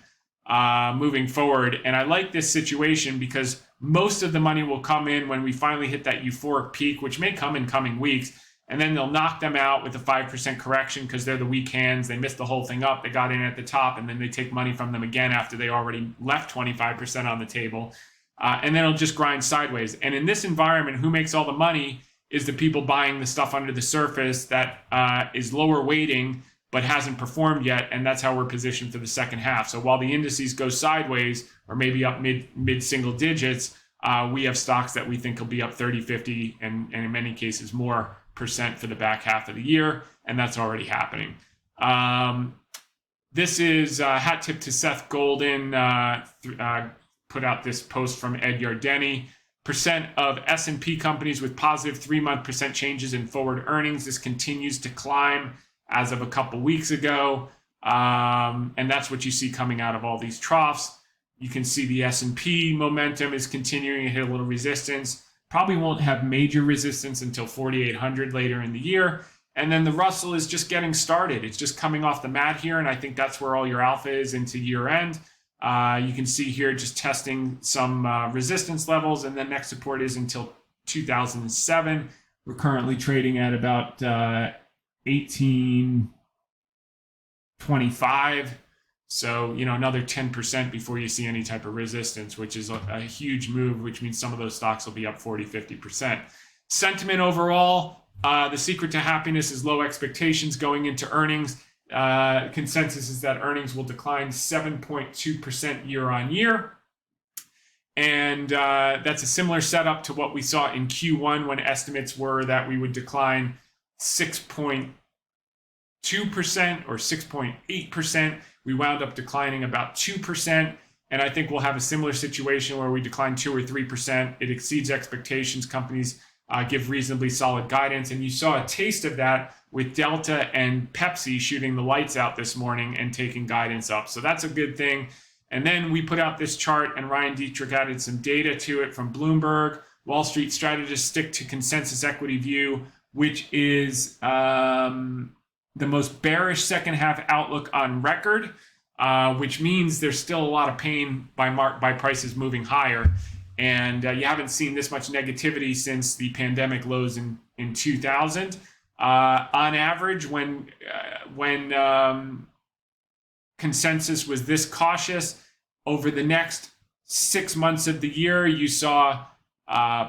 moving forward. And I like this situation because most of the money will come in when we finally hit that euphoric peak, which may come in coming weeks. And then they'll knock them out with a 5% correction because they're the weak hands. They missed the whole thing up. They got in at the top, and then they take money from them again after they already left 25% on the table. And then it'll just grind sideways. And in this environment, who makes all the money is the people buying the stuff under the surface that is lower weighting but hasn't performed yet, and that's how we're positioned for the second half. So while the indices go sideways or maybe up mid-single digits, we have stocks that we think will be up 30, 50, and in many cases more percent for the back half of the year, and that's already happening. This is hat tip to Seth Golden, put out this post from Ed Yardeni. Percent of S&P companies with positive 3-month percent changes in forward earnings. This continues to climb as of a couple weeks ago. And that's what you see coming out of all these troughs. You can see the S&P momentum is continuing to hit a little resistance. Probably won't have major resistance until 4,800 later in the year. And then the Russell is just getting started. It's just coming off the mat here, and I think that's where all your alpha is into year end. You can see here just testing some resistance levels, and then next support is until 2007. We're currently trading at about 1825. So, another 10% before you see any type of resistance, which is a huge move, which means some of those stocks will be up 40, 50%. Sentiment overall, the secret to happiness is low expectations going into earnings. Consensus is that earnings will decline 7.2% year on year. And that's a similar setup to what we saw in Q1 when estimates were that we would decline 6.2% or 6.8%. We wound up declining about 2%. And I think we'll have a similar situation where we decline 2 or 3%. It exceeds expectations. Companies give reasonably solid guidance. And you saw a taste of that with Delta and Pepsi shooting the lights out this morning and taking guidance up. So that's a good thing. And then we put out this chart, and Ryan Dietrich added some data to it from Bloomberg. Wall Street strategists stick to consensus equity view, which is the most bearish second half outlook on record, which means there's still a lot of pain by prices moving higher. And you haven't seen this much negativity since the pandemic lows in 2000. On average, when consensus was this cautious, over the next 6 months of the year, you saw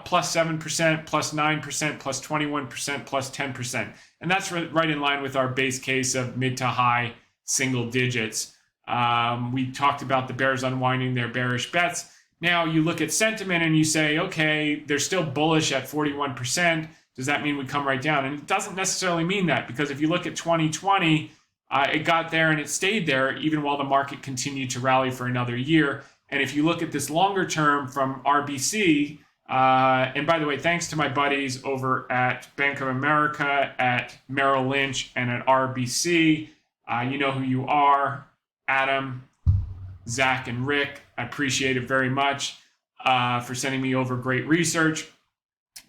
plus 7%, plus 9%, plus 21%, plus 10%. And that's right in line with our base case of mid to high single digits. We talked about the bears unwinding their bearish bets. Now you look at sentiment and you say, okay, they're still bullish at 41%. Does that mean we come right down? And it doesn't necessarily mean that, because if you look at 2020, it got there and it stayed there even while the market continued to rally for another year. And if you look at this longer term from RBC, and by the way, thanks to my buddies over at Bank of America, at Merrill Lynch, and at RBC. You know who you are, Adam, Zach and Rick. I appreciate it very much for sending me over great research.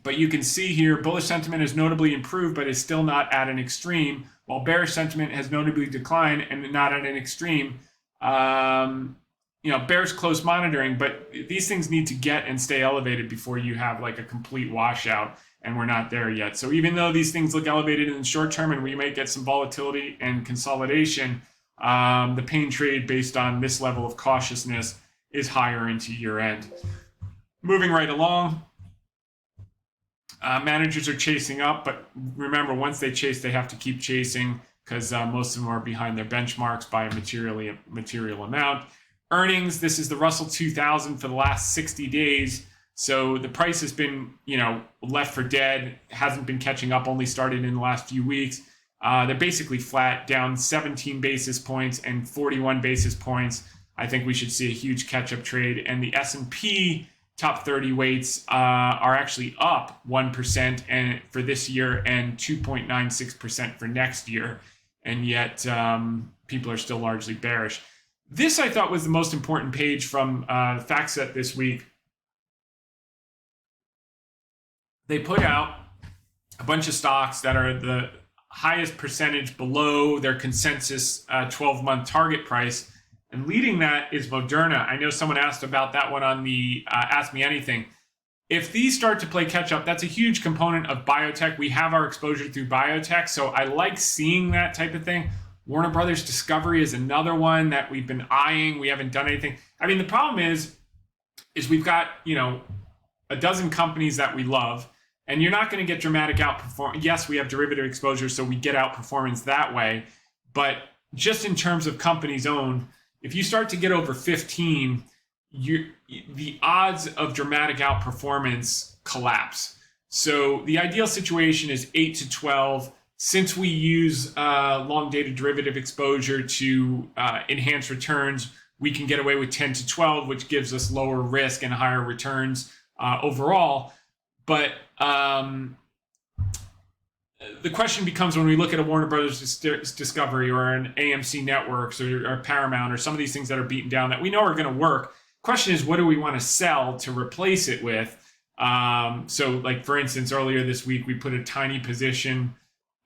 But you can see here, bullish sentiment has notably improved, but is still not at an extreme, while bearish sentiment has notably declined and not at an extreme. Bearish close monitoring, but these things need to get and stay elevated before you have like a complete washout, and we're not there yet. So even though these things look elevated in the short term and we may get some volatility and consolidation, the pain trade based on this level of cautiousness is higher into year end. Moving right along. Managers are chasing up, but remember, once they chase, they have to keep chasing because most of them are behind their benchmarks by a material amount. Earnings, this is the Russell 2000 for the last 60 days. So the price has been, left for dead, hasn't been catching up, only started in the last few weeks. They're basically flat, down 17 basis points and 41 basis points. I think we should see a huge catch-up trade. And the S&P top 30 weights are actually up 1% and for this year and 2.96% for next year. And yet people are still largely bearish. This, I thought, was the most important page from FactSet this week. They put out a bunch of stocks that are the highest percentage below their consensus 12-month target price. And leading that is Moderna. I know someone asked about that one on the Ask Me Anything. If these start to play catch up, that's a huge component of biotech. We have our exposure through biotech, so I like seeing that type of thing. Warner Brothers Discovery is another one that we've been eyeing. We haven't done anything. I mean, the problem is we've got, a dozen companies that we love, and you're not going to get dramatic outperformance. Yes, we have derivative exposure, so we get outperformance that way. But just in terms of companies owned, if you start to get over 15, the odds of dramatic outperformance collapse. So the ideal situation is 8 to 12. Since we use long-dated derivative exposure to enhance returns, we can get away with 10 to 12, which gives us lower risk and higher returns overall. But the question becomes, when we look at a Warner Brothers Discovery or an AMC Networks or Paramount or some of these things that are beaten down that we know are going to work, question is, what do we want to sell to replace it with? So like, for instance, earlier this week, we put a tiny position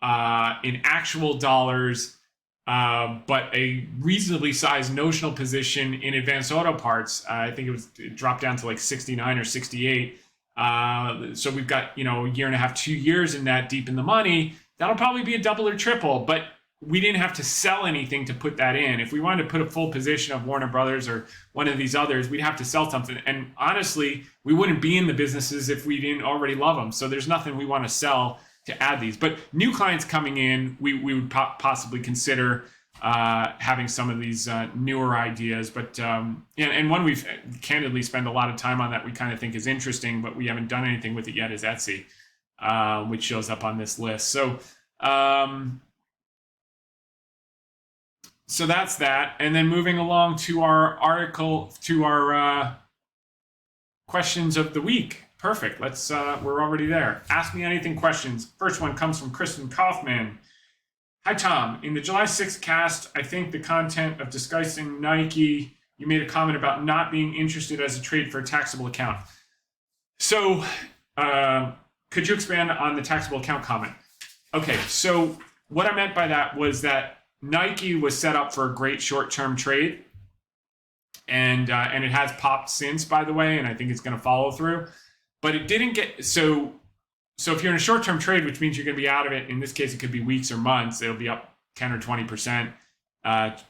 in actual dollars, but a reasonably sized notional position in Advanced Auto Parts. I think it dropped down to like 69 or 68. So we've got, a year and a half, 2 years in that deep in the money. That'll probably be a double or triple, but we didn't have to sell anything to put that in. If we wanted to put a full position of Warner Brothers or one of these others, we'd have to sell something. And honestly, we wouldn't be in the businesses if we didn't already love them. So there's nothing we want to sell to add these. But new clients coming in, we would possibly consider having some of these newer ideas. But and one we've candidly spent a lot of time on that we kind of think is interesting, but we haven't done anything with it yet, is Etsy, which shows up on this list. So so that's that. And then moving along to our article, to our questions of the week. Perfect. Let's. We're already there. Ask me anything questions. First one comes from Kristen Kaufman. Hi, Tom. In the July 6th cast, I think the content of discussing Nike, you made a comment about not being interested as a trade for a taxable account. So could you expand on the taxable account comment? Okay, so what I meant by that was that Nike was set up for a great short-term trade, and it has popped since, by the way, and I think it's going to follow through. But it didn't get so if you're in a short-term trade, which means you're going to be out of it, in this case, it could be weeks or months, it'll be up 10 or 20%,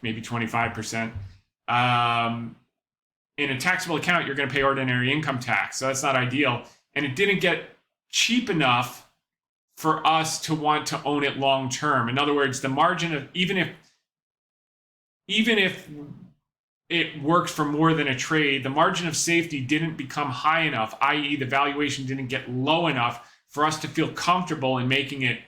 maybe 25%. In a taxable account, you're going to pay ordinary income tax. So that's not ideal. And it didn't get cheap enough for us to want to own it long-term. In other words, the margin of, even if it worked for more than a trade, the margin of safety didn't become high enough, i.e. the valuation didn't get low enough for us to feel comfortable in making it,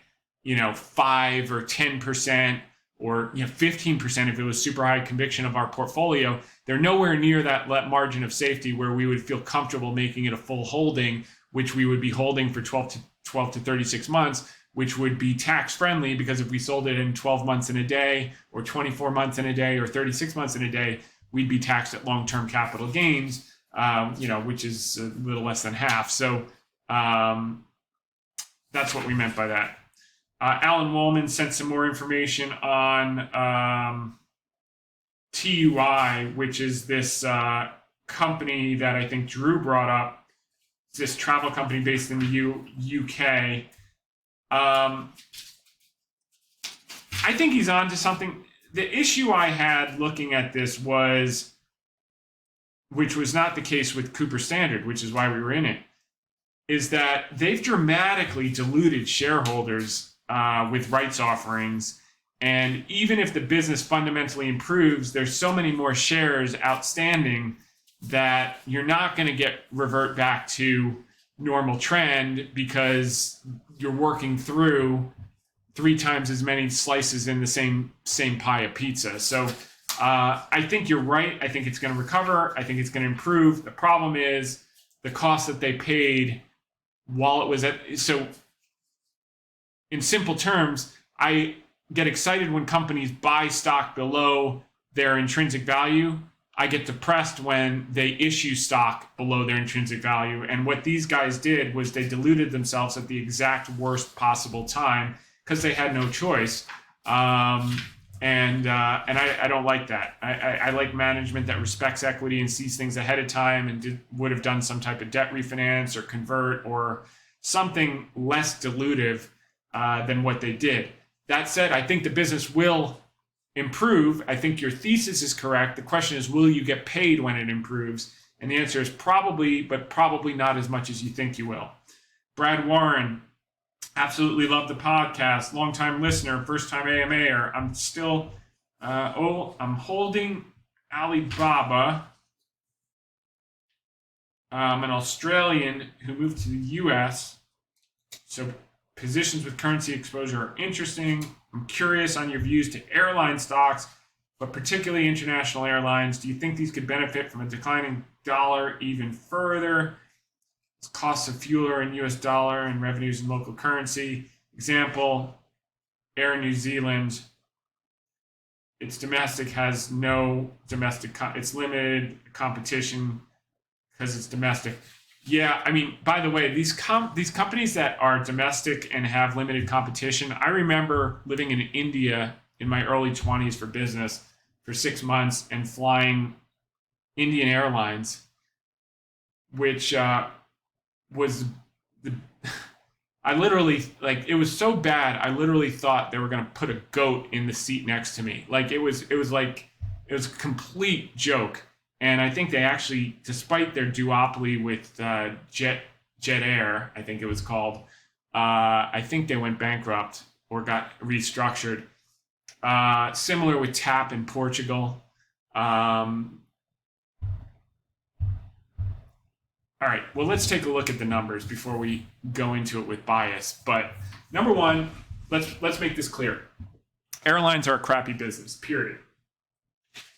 5 or 10% or 15% if it was super high conviction of our portfolio. They're nowhere near that margin of safety where we would feel comfortable making it a full holding, which we would be holding for 12 to 36 months, which would be tax friendly, because if we sold it in 12 months in a day or 24 months in a day or 36 months in a day, we'd be taxed at long-term capital gains, which is a little less than half. So that's what we meant by that. Alan Woolman sent some more information on TUI, which is this company that I think Drew brought up. It's this travel company based in the UK. I think he's on to something. The issue I had looking at this was, which was not the case with Cooper Standard, which is why we were in it, is that they've dramatically diluted shareholders with rights offerings. And even if the business fundamentally improves, there's so many more shares outstanding that you're not going to revert back to normal trend because you're working through 3 times as many slices in the same pie of pizza. So I think you're right. I think it's going to recover. I think it's going to improve. The problem is the cost that they paid while it was at. So in simple terms, I get excited when companies buy stock below their intrinsic value. I get depressed when they issue stock below their intrinsic value. And what these guys did was they diluted themselves at the exact worst possible time because they had no choice. And I don't like that. I like management that respects equity and sees things ahead of time and would have done some type of debt refinance or convert or something less dilutive than what they did. That said, I think the business will improve. I think your thesis is correct. The question is, will you get paid when it improves? And the answer is probably, but probably not as much as you think you will. Brad Warren, absolutely love the podcast. Longtime listener, first time AMAer. I'm still, I'm holding Alibaba, an Australian who moved to the US. So positions with currency exposure are interesting. I'm curious on your views to airline stocks, but particularly international airlines. Do you think these could benefit from a declining dollar even further? Costs of fuel are in US dollar and revenues in local currency. Example, Air New Zealand. Its domestic has no domestic, it's limited competition because it's domestic. Yeah, I mean, by the way, these companies that are domestic and have limited competition, I remember living in India in my early 20s for business for 6 months and flying Indian Airlines, which was I literally, like, it was so bad, I literally thought they were going to put a goat in the seat next to me. Like, it was a complete joke. And I think they actually, despite their duopoly with Jet Air, I think it was called, I think they went bankrupt or got restructured. Similar with TAP in Portugal. All right, well, let's take a look at the numbers before we go into it with bias. But number one, let's make this clear. Airlines are a crappy business, period.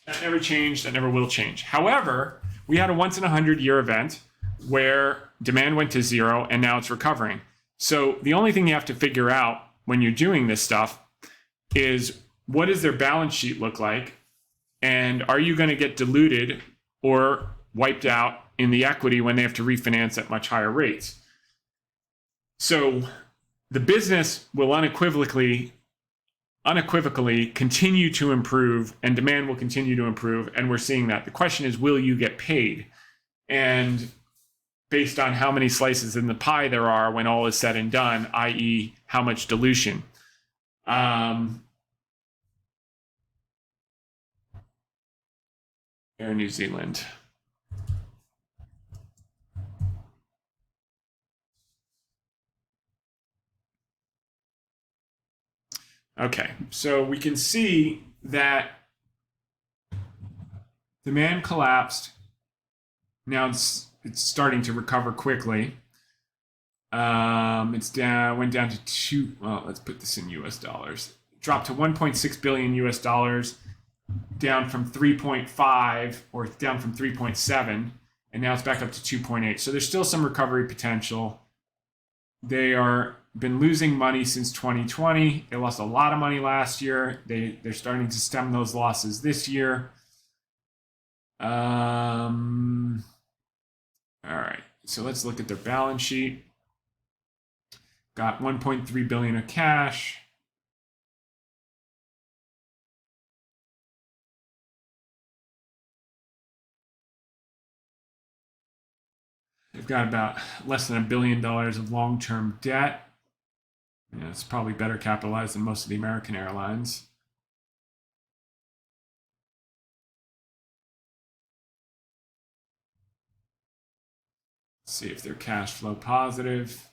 That never changed. That never will change. However, we had a once-in-a-100-year event where demand went to zero, and now it's recovering. So the only thing you have to figure out when you're doing this stuff is, what does their balance sheet look like? And are you going to get diluted or wiped out in the equity when they have to refinance at much higher rates? So the business will unequivocally continue to improve, and demand will continue to improve, and we're seeing that. The question is, will you get paid? And based on how many slices in the pie there are when all is said and done, i.e. how much dilution. Air New Zealand. Okay, so we can see that demand collapsed. Now it's starting to recover quickly. Went down to two. Well, let's put this in US dollars. Dropped to 1.6 billion US dollars, down from 3.5 or down from 3.7, and now it's back up to 2.8. So there's still some recovery potential. They are been losing money since 2020. They lost a lot of money last year. They're starting to stem those losses this year. All right, so let's look at their balance sheet. Got 1.3 billion of cash. They've got about less than $1 billion of long-term debt. Yeah, it's probably better capitalized than most of the American airlines. Let's see if they're cash flow positive.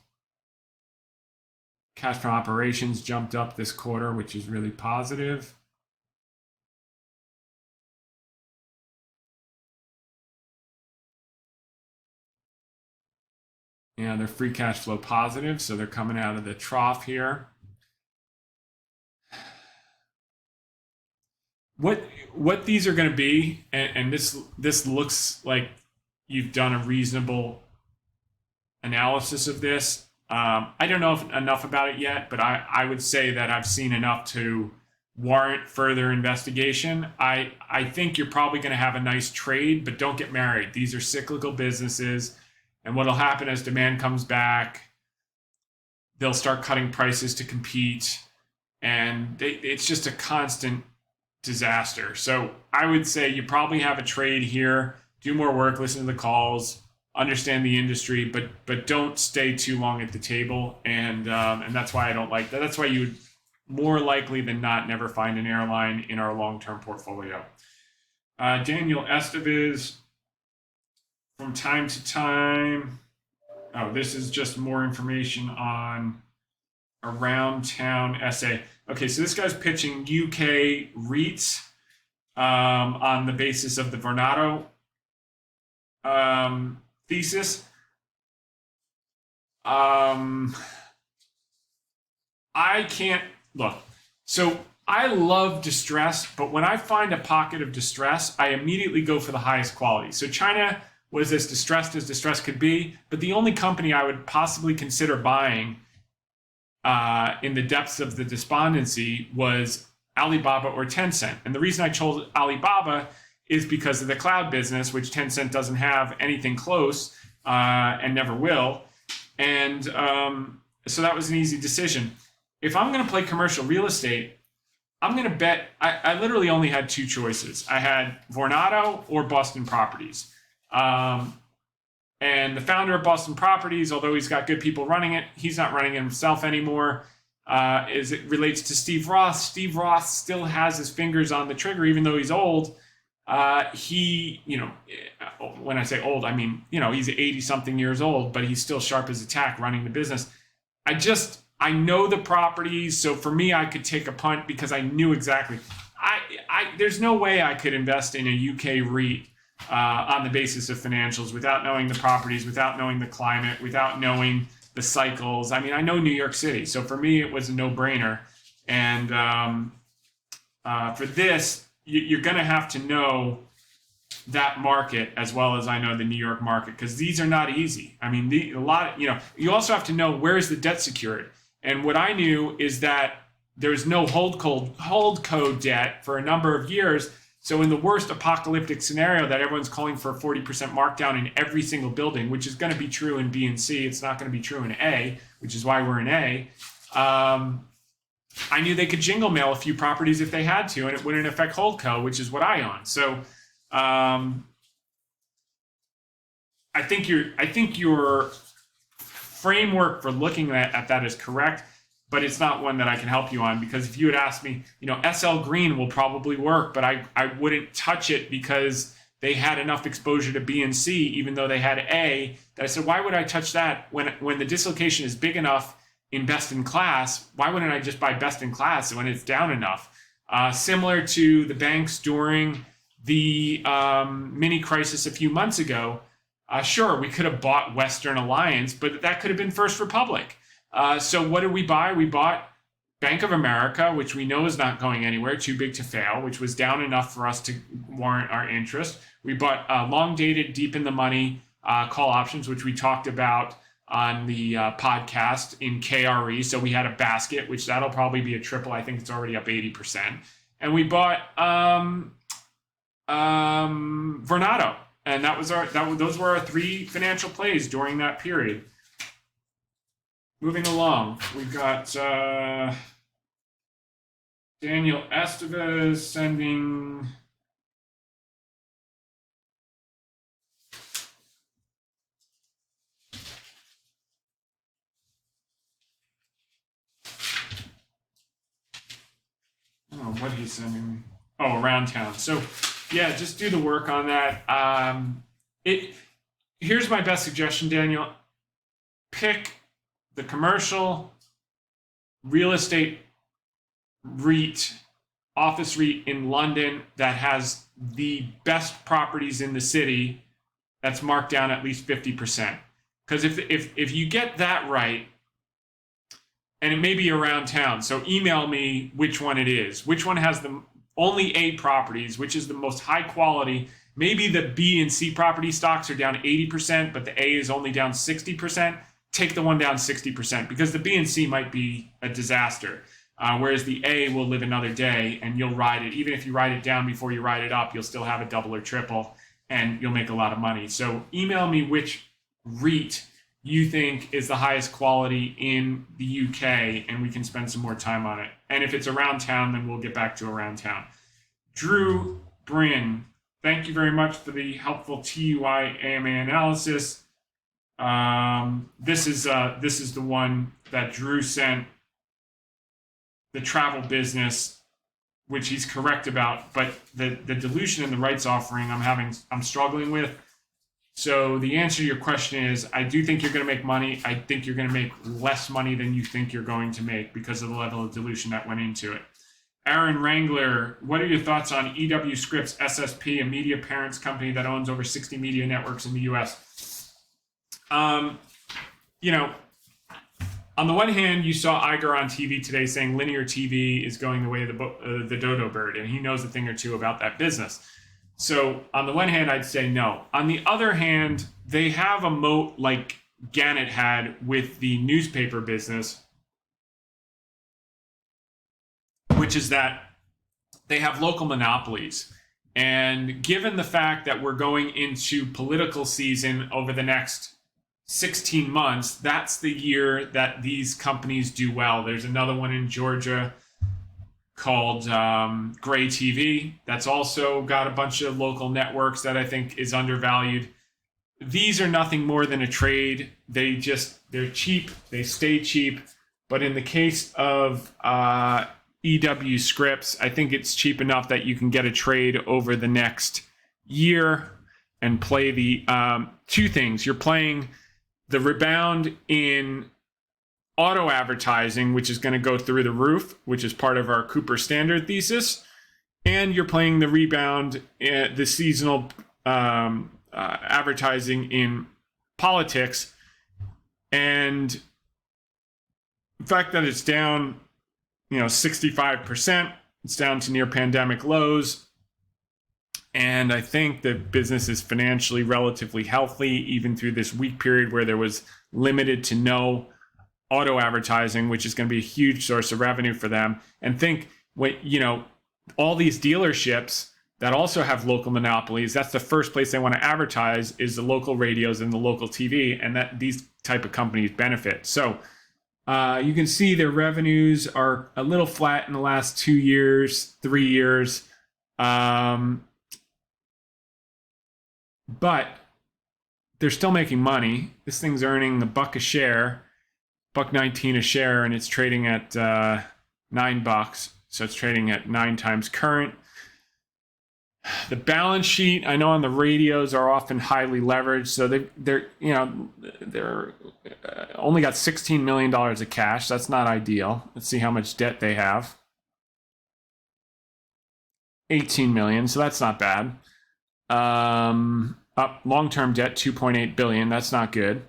Cash from operations jumped up this quarter, which is really positive. Yeah, they're free cash flow positive, so they're coming out of the trough here. What these are going to be, and this looks like you've done a reasonable analysis of this. I don't know enough about it yet, but I would say that I've seen enough to warrant further investigation. I think you're probably going to have a nice trade, but don't get married. These are cyclical businesses, and what'll happen as demand comes back, they'll start cutting prices to compete, and it's just a constant disaster. So I would say you probably have a trade here. Do more work, listen to the calls, understand the industry, but don't stay too long at the table. And that's why I don't like that. That's why you would more likely than not never find an airline in our long-term portfolio. Daniel Estevez, from time to time. Oh, this is just more information on Around Town SA. Okay, so this guy's pitching UK REITs on the basis of the Vornado thesis. I can't look. So I love distress, but when I find a pocket of distress, I immediately go for the highest quality. So China was as distress could be, but the only company I would possibly consider buying in the depths of the despondency was Alibaba or Tencent. And the reason I chose Alibaba is because of the cloud business, which Tencent doesn't have anything close and never will. And so that was an easy decision. If I'm going to play commercial real estate, I'm going to bet. I literally only had two choices. I had Vornado or Boston Properties. And the founder of Boston Properties, although he's got good people running it, he's not running it himself anymore. As it relates to Steve Roth, Steve Roth still has his fingers on the trigger, even though he's old. He, when I say old, I mean, he's 80-something years old, but he's still sharp as a tack running the business. I know the properties, so for me, I could take a punt because I knew exactly. There's no way I could invest in a UK REIT on the basis of financials without knowing the properties, without knowing the climate, without knowing the cycles. I mean, I know New York City, so for me, it was a no-brainer. And for this, you're going to have to know that market as well as I know the New York market, because these are not easy. I mean, you also have to know where is the debt secured. And what I knew is that there's no holdco debt for a number of years. So in the worst apocalyptic scenario that everyone's calling for a 40% markdown in every single building, which is going to be true in B and C, it's not going to be true in A, which is why we're in A. I knew they could jingle mail a few properties if they had to, and it wouldn't affect holdco, which is what I own. So I think your framework for looking at that is correct, but it's not one that I can help you on, because if you had asked me, SL Green will probably work, but I wouldn't touch it because they had enough exposure to B and C, even though they had A, that I said, why would I touch that when the dislocation is big enough in best in class? Why wouldn't I just buy best in class when it's down enough? Similar to the banks during the mini crisis a few months ago, sure, we could have bought Western Alliance, but that could have been First Republic. So what did we buy? We bought Bank of America, which we know is not going anywhere, too big to fail, which was down enough for us to warrant our interest. We bought long-dated, deep in the money call options, which we talked about on the podcast in KRE. So we had a basket, which that'll probably be a triple. I think it's already up 80%. And we bought Vornado. And those were our three financial plays during that period. Moving along, we've got Daniel Estevez sending I don't know what he's sending me. Oh, around town. So yeah, just do the work on that. Here's my best suggestion, Daniel. Pick the commercial real estate REIT, office REIT in London that has the best properties in the city that's marked down at least 50%. Because if you get that right, and it may be around town, so email me which one it is, which one has the only A properties, which is the most high quality. Maybe the B and C property stocks are down 80%, but the A is only down 60%. Take the one down 60% because the B and C might be a disaster. Whereas the A will live another day and you'll ride it. Even if you ride it down before you ride it up, you'll still have a double or triple and you'll make a lot of money. So email me which REIT you think is the highest quality in the UK and we can spend some more time on it. And if it's around town, then we'll get back to around town. Drew Bryn, thank you very much for the helpful TUI AMA analysis. This is the one that Drew sent, the travel business, which he's correct about, but the dilution in the rights offering I'm struggling with. So the answer to your question is, I do think you're going to make money. I think you're going to make less money than you think you're going to make because of the level of dilution that went into it. Aaron Wrangler, what are your thoughts on EW Scripps SSP, a media parents company that owns over 60 media networks in the U.S.? On the one hand, you saw Iger on TV today saying linear TV is going the way of the dodo bird, and he knows a thing or two about that business. So on the one hand, I'd say no. On the other hand, they have a moat like Gannett had with the newspaper business, which is that they have local monopolies. And given the fact that we're going into political season over the next 16 months, that's the year that these companies do well. There's another one in Georgia called Gray TV that's also got a bunch of local networks that I think is undervalued. These are nothing more than a trade. They're cheap. They stay cheap. But in the case of EW Scripps, I think it's cheap enough that you can get a trade over the next year and play the two things. You're playing the rebound in auto advertising, which is going to go through the roof, which is part of our Cooper Standard thesis, and you're playing the rebound, the seasonal advertising in politics, and the fact that it's down, 65%, it's down to near pandemic lows, and I think the business is financially relatively healthy, even through this weak period where there was limited to no auto advertising, which is going to be a huge source of revenue for them. And think, all these dealerships that also have local monopolies, that's the first place they want to advertise is the local radios and the local TV, and that these type of companies benefit. So you can see their revenues are a little flat in the last 2 years, 3 years. But they're still making money. This thing's earning $1 a share. $1.19 a share, and it's trading at $9, so it's trading at 9 times current. The balance sheet, I know on the radios, are often highly leveraged, so they're only got $16 million of cash. That's not ideal. Let's see how much debt they have. $18 million, so that's not bad. Long-term debt, $2.8 billion. That's not good.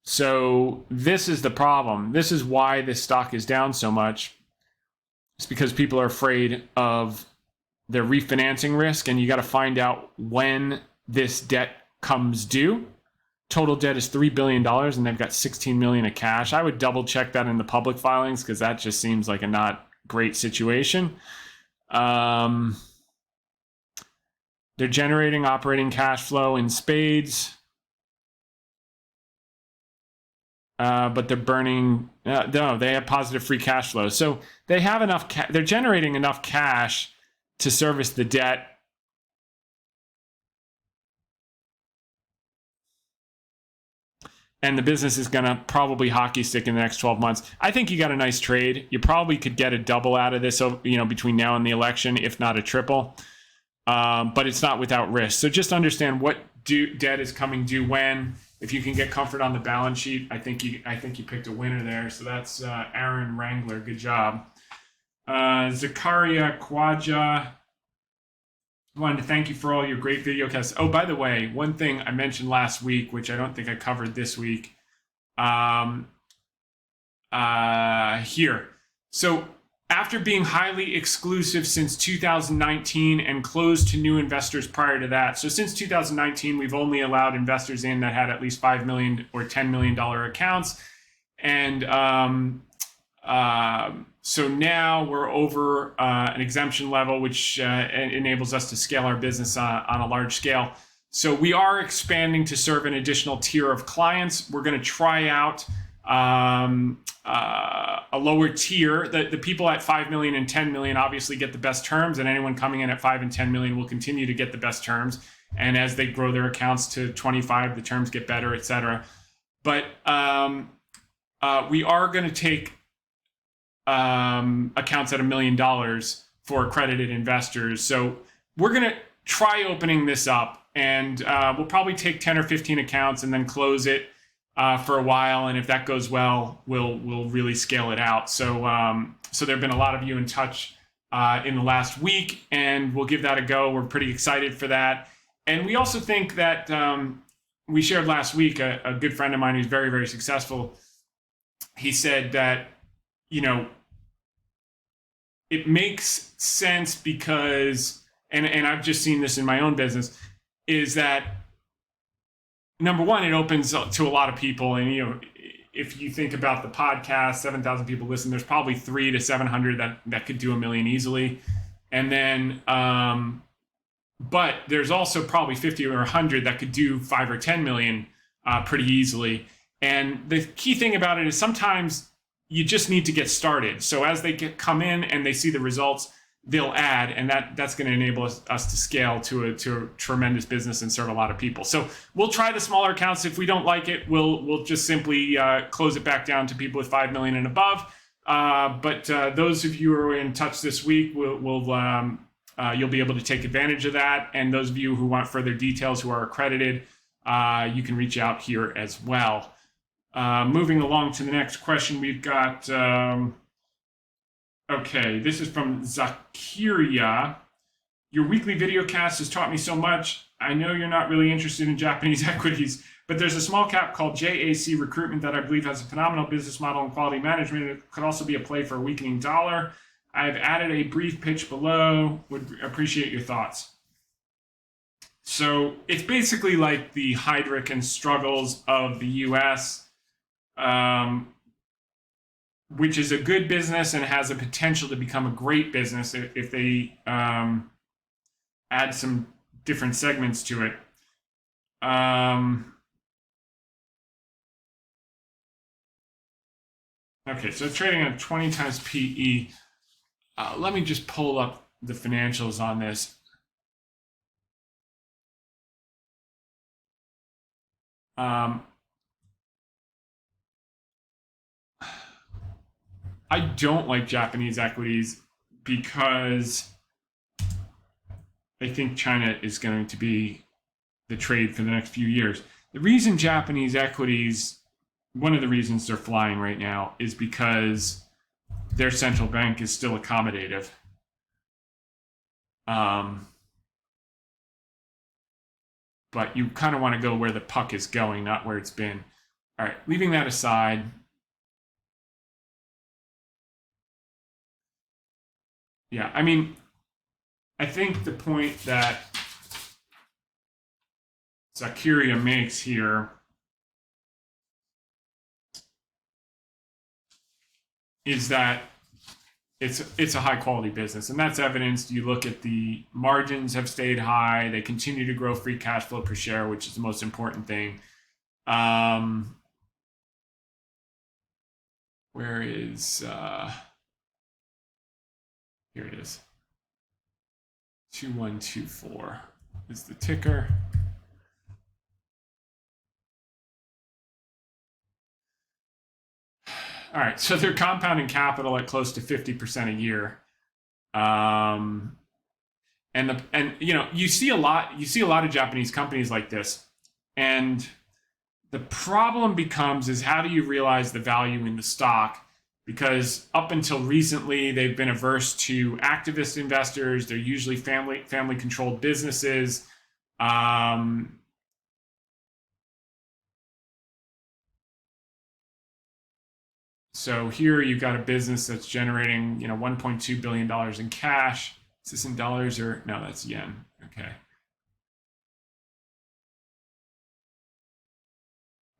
So this is the problem. This is why this stock is down so much. It's because people are afraid of their refinancing risk, and you got to find out when this debt comes due. Total debt is $3 billion, and they've got $16 million of cash. I would double check that in the public filings because that just seems like a not great situation. They're generating operating cash flow in spades. But they're burning, no, they have positive free cash flow. So they have enough, they're generating enough cash to service the debt. And the business is going to probably hockey stick in the next 12 months. I think you got a nice trade. You probably could get a double out of this, between now and the election, if not a triple. But it's not without risk. So just understand what debt is coming due when. If you can get comfort on the balance sheet, I think you picked a winner there. So that's Aaron Wrangler. Good job. Zakaria Kwaja. I wanted to thank you for all your great video casts. Oh, by the way, one thing I mentioned last week, which I don't think I covered this week, here. So after being highly exclusive since 2019 and closed to new investors prior to that. So since 2019, we've only allowed investors in that had at least $5 million or $10 million accounts. And so now we're over an exemption level, which enables us to scale our business on a large scale. So we are expanding to serve an additional tier of clients. We're going to try out a lower tier. The people at 5 million and 10 million obviously get the best terms, and anyone coming in at 5 and 10 million will continue to get the best terms. And as they grow their accounts to 25, the terms get better, etc. But we are going to take accounts at $1 million for accredited investors. So we're going to try opening this up, and we'll probably take 10 or 15 accounts and then close it for a while. And if that goes well, we'll really scale it out. So so there have been a lot of you in touch in the last week, and we'll give that a go. We're pretty excited for that. And we also think that we shared last week, a good friend of mine who's very, very successful. He said that, it makes sense because, and I've just seen this in my own business, is that number one, it opens to a lot of people. And, if you think about the podcast, 7,000 people listen, there's probably 300 to 700 that could do $1 million easily. And then, but there's also probably 50 or 100 that could do 5 or 10 million pretty easily. And the key thing about it is sometimes you just need to get started. So as they come in and they see the results, they'll add, and that's going to enable us to scale to a tremendous business and serve a lot of people. So we'll try the smaller accounts. If we don't like it, we'll just simply close it back down to people with 5 million and above. But those of you who are in touch this week, you'll be able to take advantage of that. And those of you who want further details, who are accredited, you can reach out here as well. Moving along to the next question, we've got, okay, this is from Zakiria. Your weekly video cast has taught me so much. I know you're not really interested in Japanese equities, but there's a small cap called JAC Recruitment that I believe has a phenomenal business model and quality management. It could also be a play for a weakening dollar. I've added a brief pitch below. Would appreciate your thoughts. So it's basically like the Heidrick and Struggles of the U.S., which is a good business and has a potential to become a great business if they add some different segments to it. Okay, so it's trading at 20 times PE. Let me just pull up the financials on this. I don't like Japanese equities because I think China is going to be the trade for the next few years. The reason Japanese equities, one of the reasons they're flying right now, is because their central bank is still accommodative. But you kind of want to go where the puck is going, not where it's been. All right, leaving that aside. Yeah, I mean, I think the point that Zakiria makes here is that it's a high quality business, and that's evidenced. You look at the margins have stayed high. They continue to grow free cash flow per share, which is the most important thing. Where is here it is. 2124 is the ticker. All right, so they're compounding capital at close to 50% a year. And you see a lot of Japanese companies like this, and the problem becomes is how do you realize the value in the stock? Because up until recently, they've been averse to activist investors. They're usually family controlled businesses. So here you've got a business that's generating, $1.2 billion in cash. Is this in dollars or no? That's yen. Okay.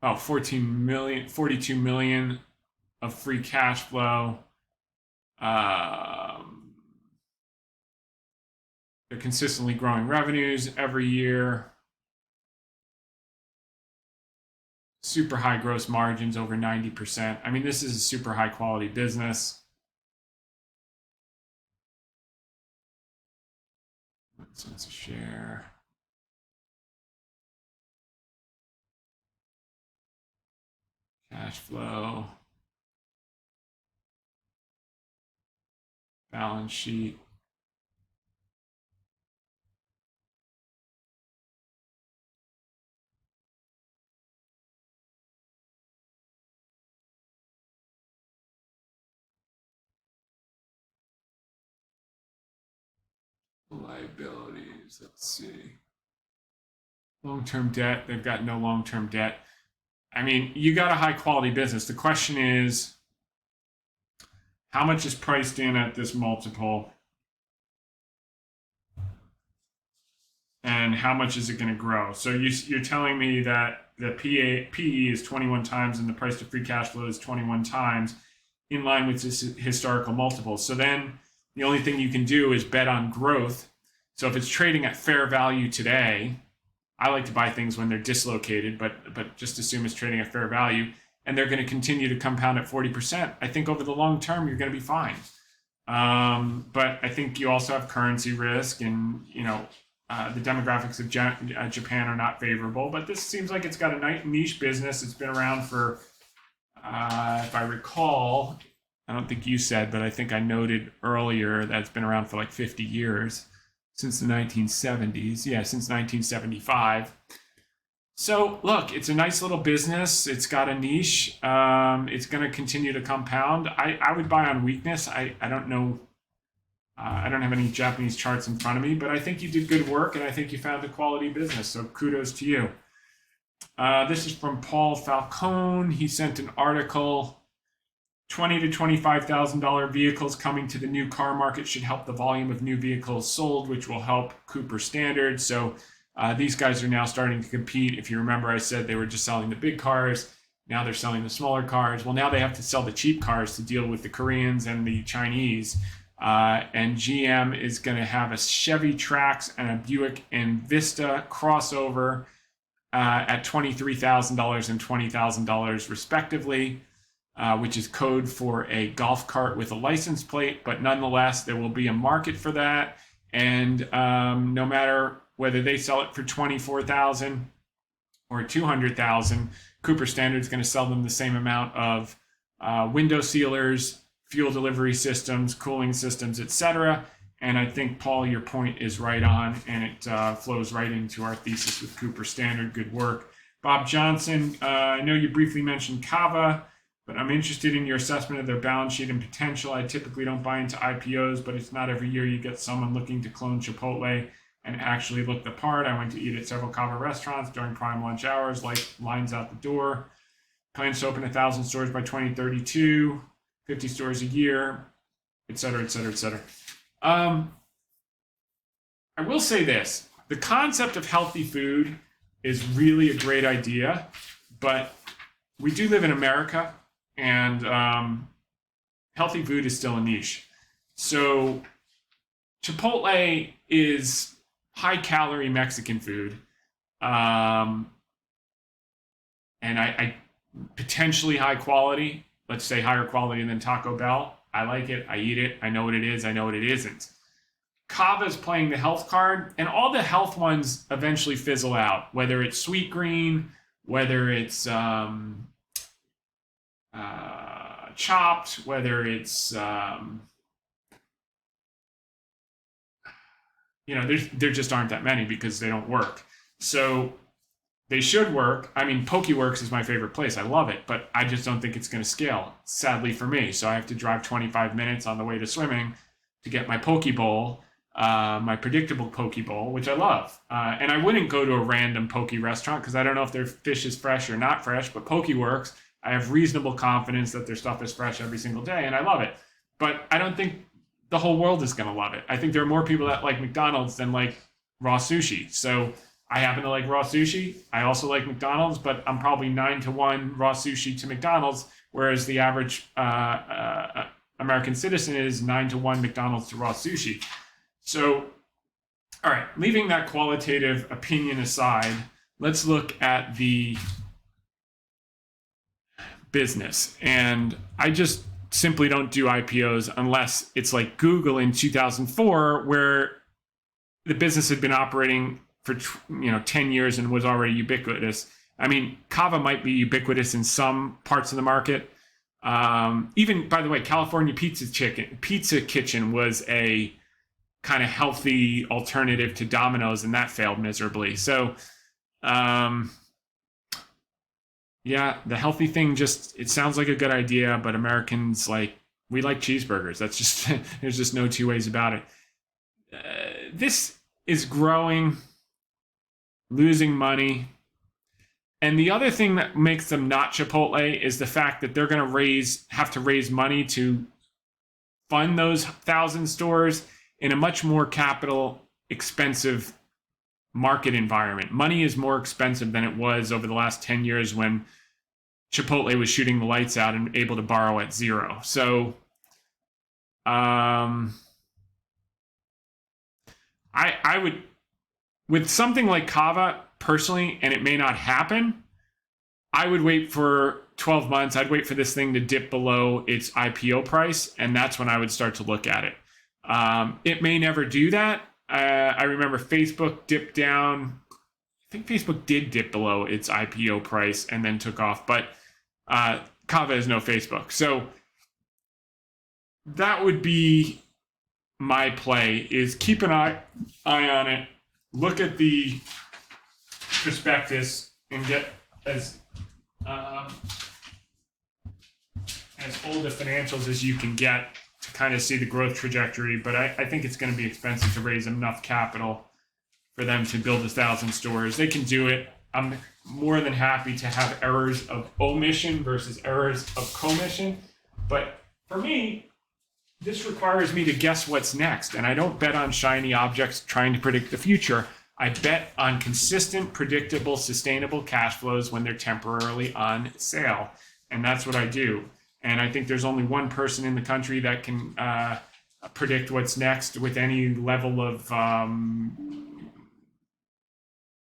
Oh, 42 million of free cash flow. They're consistently growing revenues every year. Super high gross margins, over 90%. I mean, this is a super high quality business. $0.01 a share. Cash flow. Balance sheet. Liabilities, let's see. Long-term debt, they've got no long-term debt. I mean, you got a high-quality business. The question is, how much is priced in at this multiple? And how much is it going to grow? So you're telling me that the PE is 21 times and the price to free cash flow is 21 times, in line with this historical multiples. So then the only thing you can do is bet on growth. So if it's trading at fair value today, I like to buy things when they're dislocated, but just assume it's trading at fair value, and they're going to continue to compound at 40%. I think over the long term, you're going to be fine. But I think you also have currency risk, and the demographics of Japan are not favorable. But this seems like it's got a niche business. It's been around for, if I recall, I don't think you said, but I think I noted earlier that it's been around for like 50 years, since the 1970s. Yeah, since 1975. So look, it's a nice little business. It's got a niche. It's going to continue to compound. I would buy on weakness. I don't know. I don't have any Japanese charts in front of me, but I think you did good work, and I think you found a quality business. So kudos to you. This is from Paul Falcone. He sent an article. $20,000 to $25,000 vehicles coming to the new car market should help the volume of new vehicles sold, which will help Cooper Standard. So these guys are now starting to compete. If you remember, I said they were just selling the big cars. Now they're selling the smaller cars. Well, now they have to sell the cheap cars to deal with the Koreans and the Chinese. And GM is going to have a Chevy Trax and a Buick Envista crossover at $23,000 and $20,000 respectively. Which is code for a golf cart with a license plate, but nonetheless, there will be a market for that. And no matter whether they sell it for $24,000 or $200,000, Cooper Standard is going to sell them the same amount of window sealers, fuel delivery systems, cooling systems, etc. And I think, Paul, your point is right on, and it flows right into our thesis with Cooper Standard. Good work. Bob Johnson, I know you briefly mentioned Kava, but I'm interested in your assessment of their balance sheet and potential. I typically don't buy into IPOs, but it's not every year you get someone looking to clone Chipotle and actually look the part. I went to eat at several Kava restaurants during prime lunch hours, like lines out the door. Plans to open 1,000 stores by 2032, 50 stores a year, et cetera, et cetera, et cetera. I will say this. The concept of healthy food is really a great idea, but we do live in America, and healthy food is still a niche. So Chipotle is high calorie Mexican food. And I potentially high quality, let's say higher quality than Taco Bell. I like it. I eat it. I know what it is. I know what it isn't. Kava is playing the health card, and all the health ones eventually fizzle out, whether it's Sweet Green, whether it's Chopped, whether it's there just aren't that many because they don't work. So they should work. I mean, PokeWorks is my favorite place. I love it, but I just don't think it's going to scale, sadly for me. So I have to drive 25 minutes on the way to swimming to get my Poke Bowl, my predictable Poke Bowl, which I love. And I wouldn't go to a random Poke restaurant because I don't know if their fish is fresh or not fresh, but PokeWorks, I have reasonable confidence that their stuff is fresh every single day, and I love it. But I don't think the whole world is going to love it. I think there are more people that like McDonald's than like raw sushi. So I happen to like raw sushi. I also like McDonald's, but I'm probably 9-1 raw sushi to McDonald's, whereas the average American citizen is 9-1 McDonald's to raw sushi. So, all right, leaving that qualitative opinion aside, let's look at the business. And I just simply don't do IPOs unless it's like Google in 2004, where the business had been operating for 10 years and was already ubiquitous. I mean, Kava might be ubiquitous in some parts of the market. Even, by the way, California Pizza Kitchen was a kind of healthy alternative to Domino's, and that failed miserably. So, yeah, the healthy thing it sounds like a good idea, but Americans, we like cheeseburgers. That's just, there's just no two ways about it. This is growing, losing money. And the other thing that makes them not Chipotle is the fact that they're going to have to raise money to fund those 1,000 stores in a much more capital expensive market environment. Money is more expensive than it was over the last 10 years when Chipotle was shooting the lights out and able to borrow at zero. So, I would, with something like Kava personally, and it may not happen, I would wait for 12 months. I'd wait for this thing to dip below its IPO price, and that's when I would start to look at it. It may never do that. I remember Facebook dipped down. I think Facebook did dip below its IPO price and then took off, but Kava is no Facebook. So that would be my play, is keep an eye on it, look at the prospectus, and get as old a financials as you can get to kind of see the growth trajectory. But I think it's going to be expensive to raise enough capital for them to build 1,000 stores. They can do it. I'm more than happy to have errors of omission versus errors of commission. But for me, this requires me to guess what's next. And I don't bet on shiny objects trying to predict the future. I bet on consistent, predictable, sustainable cash flows when they're temporarily on sale. And that's what I do. And I think there's only one person in the country that can predict what's next with any level of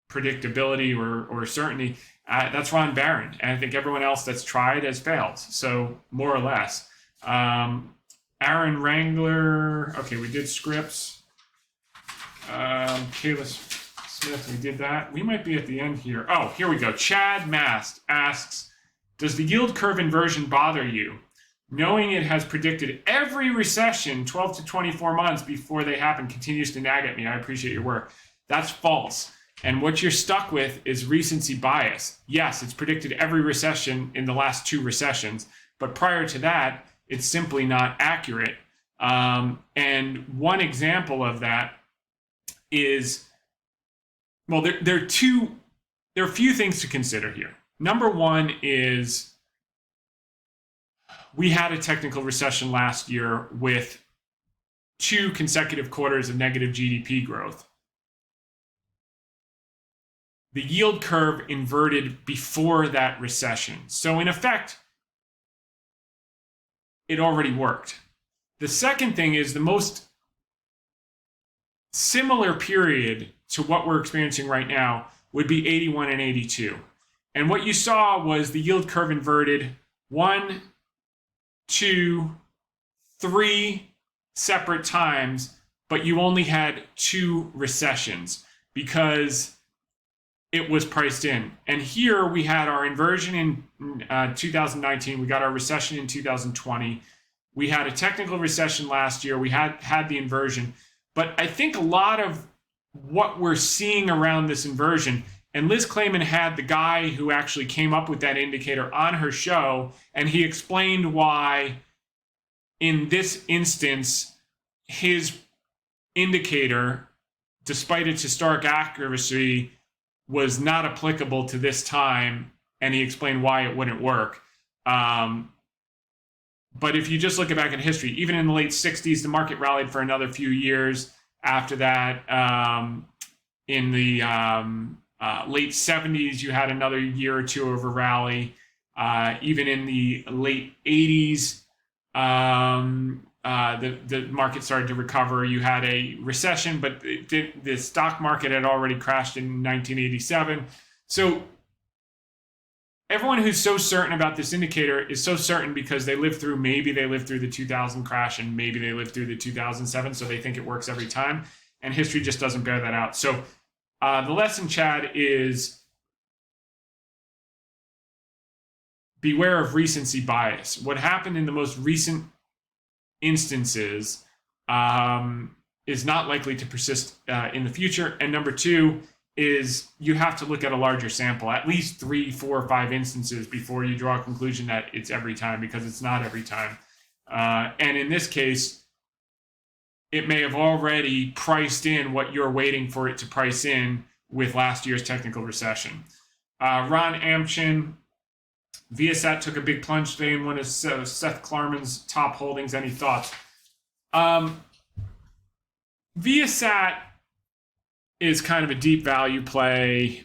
predictability or certainty. That's Ron Barron. And I think everyone else that's tried has failed. So more or less. Aaron Wrangler. Okay, we did scripts. Kayla Smith, we did that. We might be at the end here. Oh, here we go. Chad Mast asks, does the yield curve inversion bother you? Knowing it has predicted every recession 12 to 24 months before they happen continues to nag at me. I appreciate your work. That's false. And what you're stuck with is recency bias. Yes, it's predicted every recession in the last 2 recessions, but prior to that, it's simply not accurate. And one example of that is, well, there are a few things to consider here. Number one is we had a technical recession last year with 2 consecutive quarters of negative GDP growth. The yield curve inverted before that recession. So in effect, it already worked. The second thing is the most similar period to what we're experiencing right now would be 81 and 82. And what you saw was the yield curve inverted 1, 2, 3 separate times, but you only had 2 recessions because it was priced in. And here we had our inversion in 2019. We got our recession in 2020. We had a technical recession last year. We had the inversion. But I think a lot of what we're seeing around this inversion, and Liz Clayman had the guy who actually came up with that indicator on her show, and he explained why in this instance, his indicator, despite its historic accuracy, was not applicable to this time, and he explained why it wouldn't work. But if you just look back at history, even in the late 60s, the market rallied for another few years. After that, in the late 70s, you had another year or two of a rally. Even in the late 80s, the market started to recover. You had a recession, but the stock market had already crashed in 1987. So everyone who's so certain about this indicator is so certain because maybe they lived through the 2000 crash and maybe they lived through the 2007, so they think it works every time. And history just doesn't bear that out. So the lesson, Chad, is beware of recency bias. What happened in the most recent instances is not likely to persist in the future. And number two is you have to look at a larger sample, at least 3, 4, 5 instances before you draw a conclusion that it's every time, because it's not every time. And in this case, it may have already priced in what you're waiting for it to price in with last year's technical recession. Ron Amchin, Viasat took a big plunge today in one of Seth Klarman's top holdings. Any thoughts? Viasat is kind of a deep value play.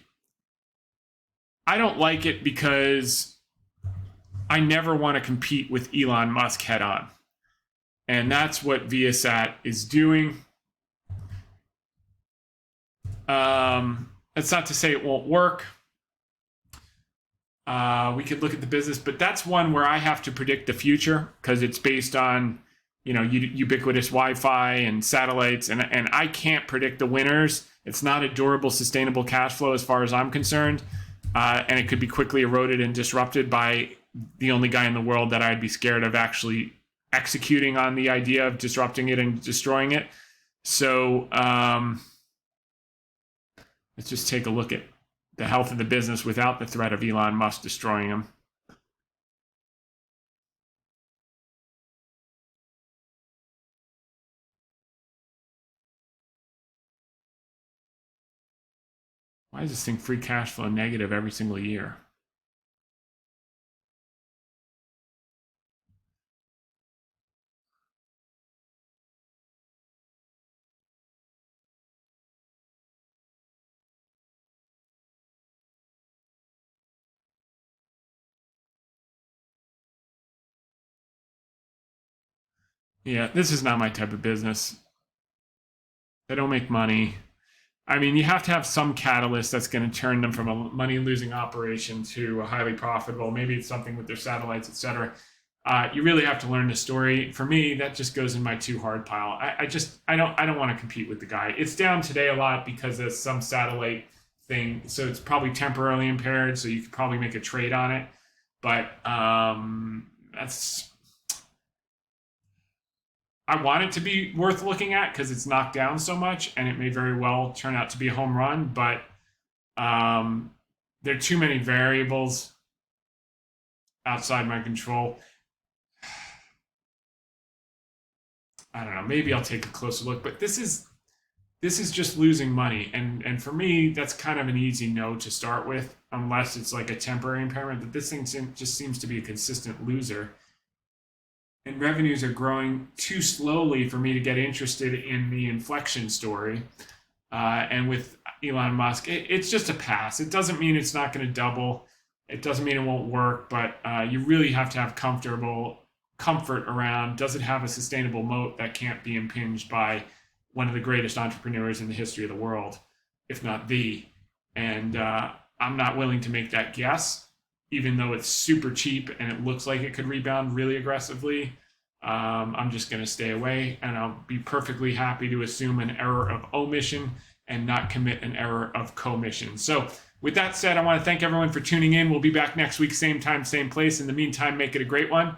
I don't like it because I never want to compete with Elon Musk head on. And that's what Viasat is doing. That's not to say it won't work. We could look at the business, but that's one where I have to predict the future because it's based on, ubiquitous Wi-Fi and satellites, and I can't predict the winners. It's not a durable, sustainable cash flow as far as I'm concerned, and it could be quickly eroded and disrupted by the only guy in the world that I'd be scared of actually executing on the idea of disrupting it and destroying it. So let's just take a look at the health of the business without the threat of Elon Musk destroying them. Why is this thing free cash flow negative every single year? Yeah, this is not my type of business. They don't make money. I mean, you have to have some catalyst that's going to turn them from a money-losing operation to a highly profitable. Maybe it's something with their satellites, et cetera. You really have to learn the story. For me, that just goes in my too hard pile. I don't want to compete with the guy. It's down today a lot because of some satellite thing, so it's probably temporarily impaired. So you could probably make a trade on it, but that's. I want it to be worth looking at because it's knocked down so much, and it may very well turn out to be a home run, but there are too many variables outside my control. I don't know. Maybe I'll take a closer look, but this is just losing money, and for me, that's kind of an easy no to start with, unless it's like a temporary impairment. But this thing just seems to be a consistent loser. And revenues are growing too slowly for me to get interested in the inflection story. And with Elon Musk, it's just a pass. It doesn't mean it's not going to double. It doesn't mean it won't work, but you really have to have comfort around, does it have a sustainable moat that can't be impinged by one of the greatest entrepreneurs in the history of the world, if not the? And I'm not willing to make that guess, even though it's super cheap and it looks like it could rebound really aggressively. I'm just going to stay away, and I'll be perfectly happy to assume an error of omission and not commit an error of commission. So with that said, I want to thank everyone for tuning in. We'll be back next week, same time, same place. In the meantime, make it a great one.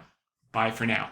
Bye for now.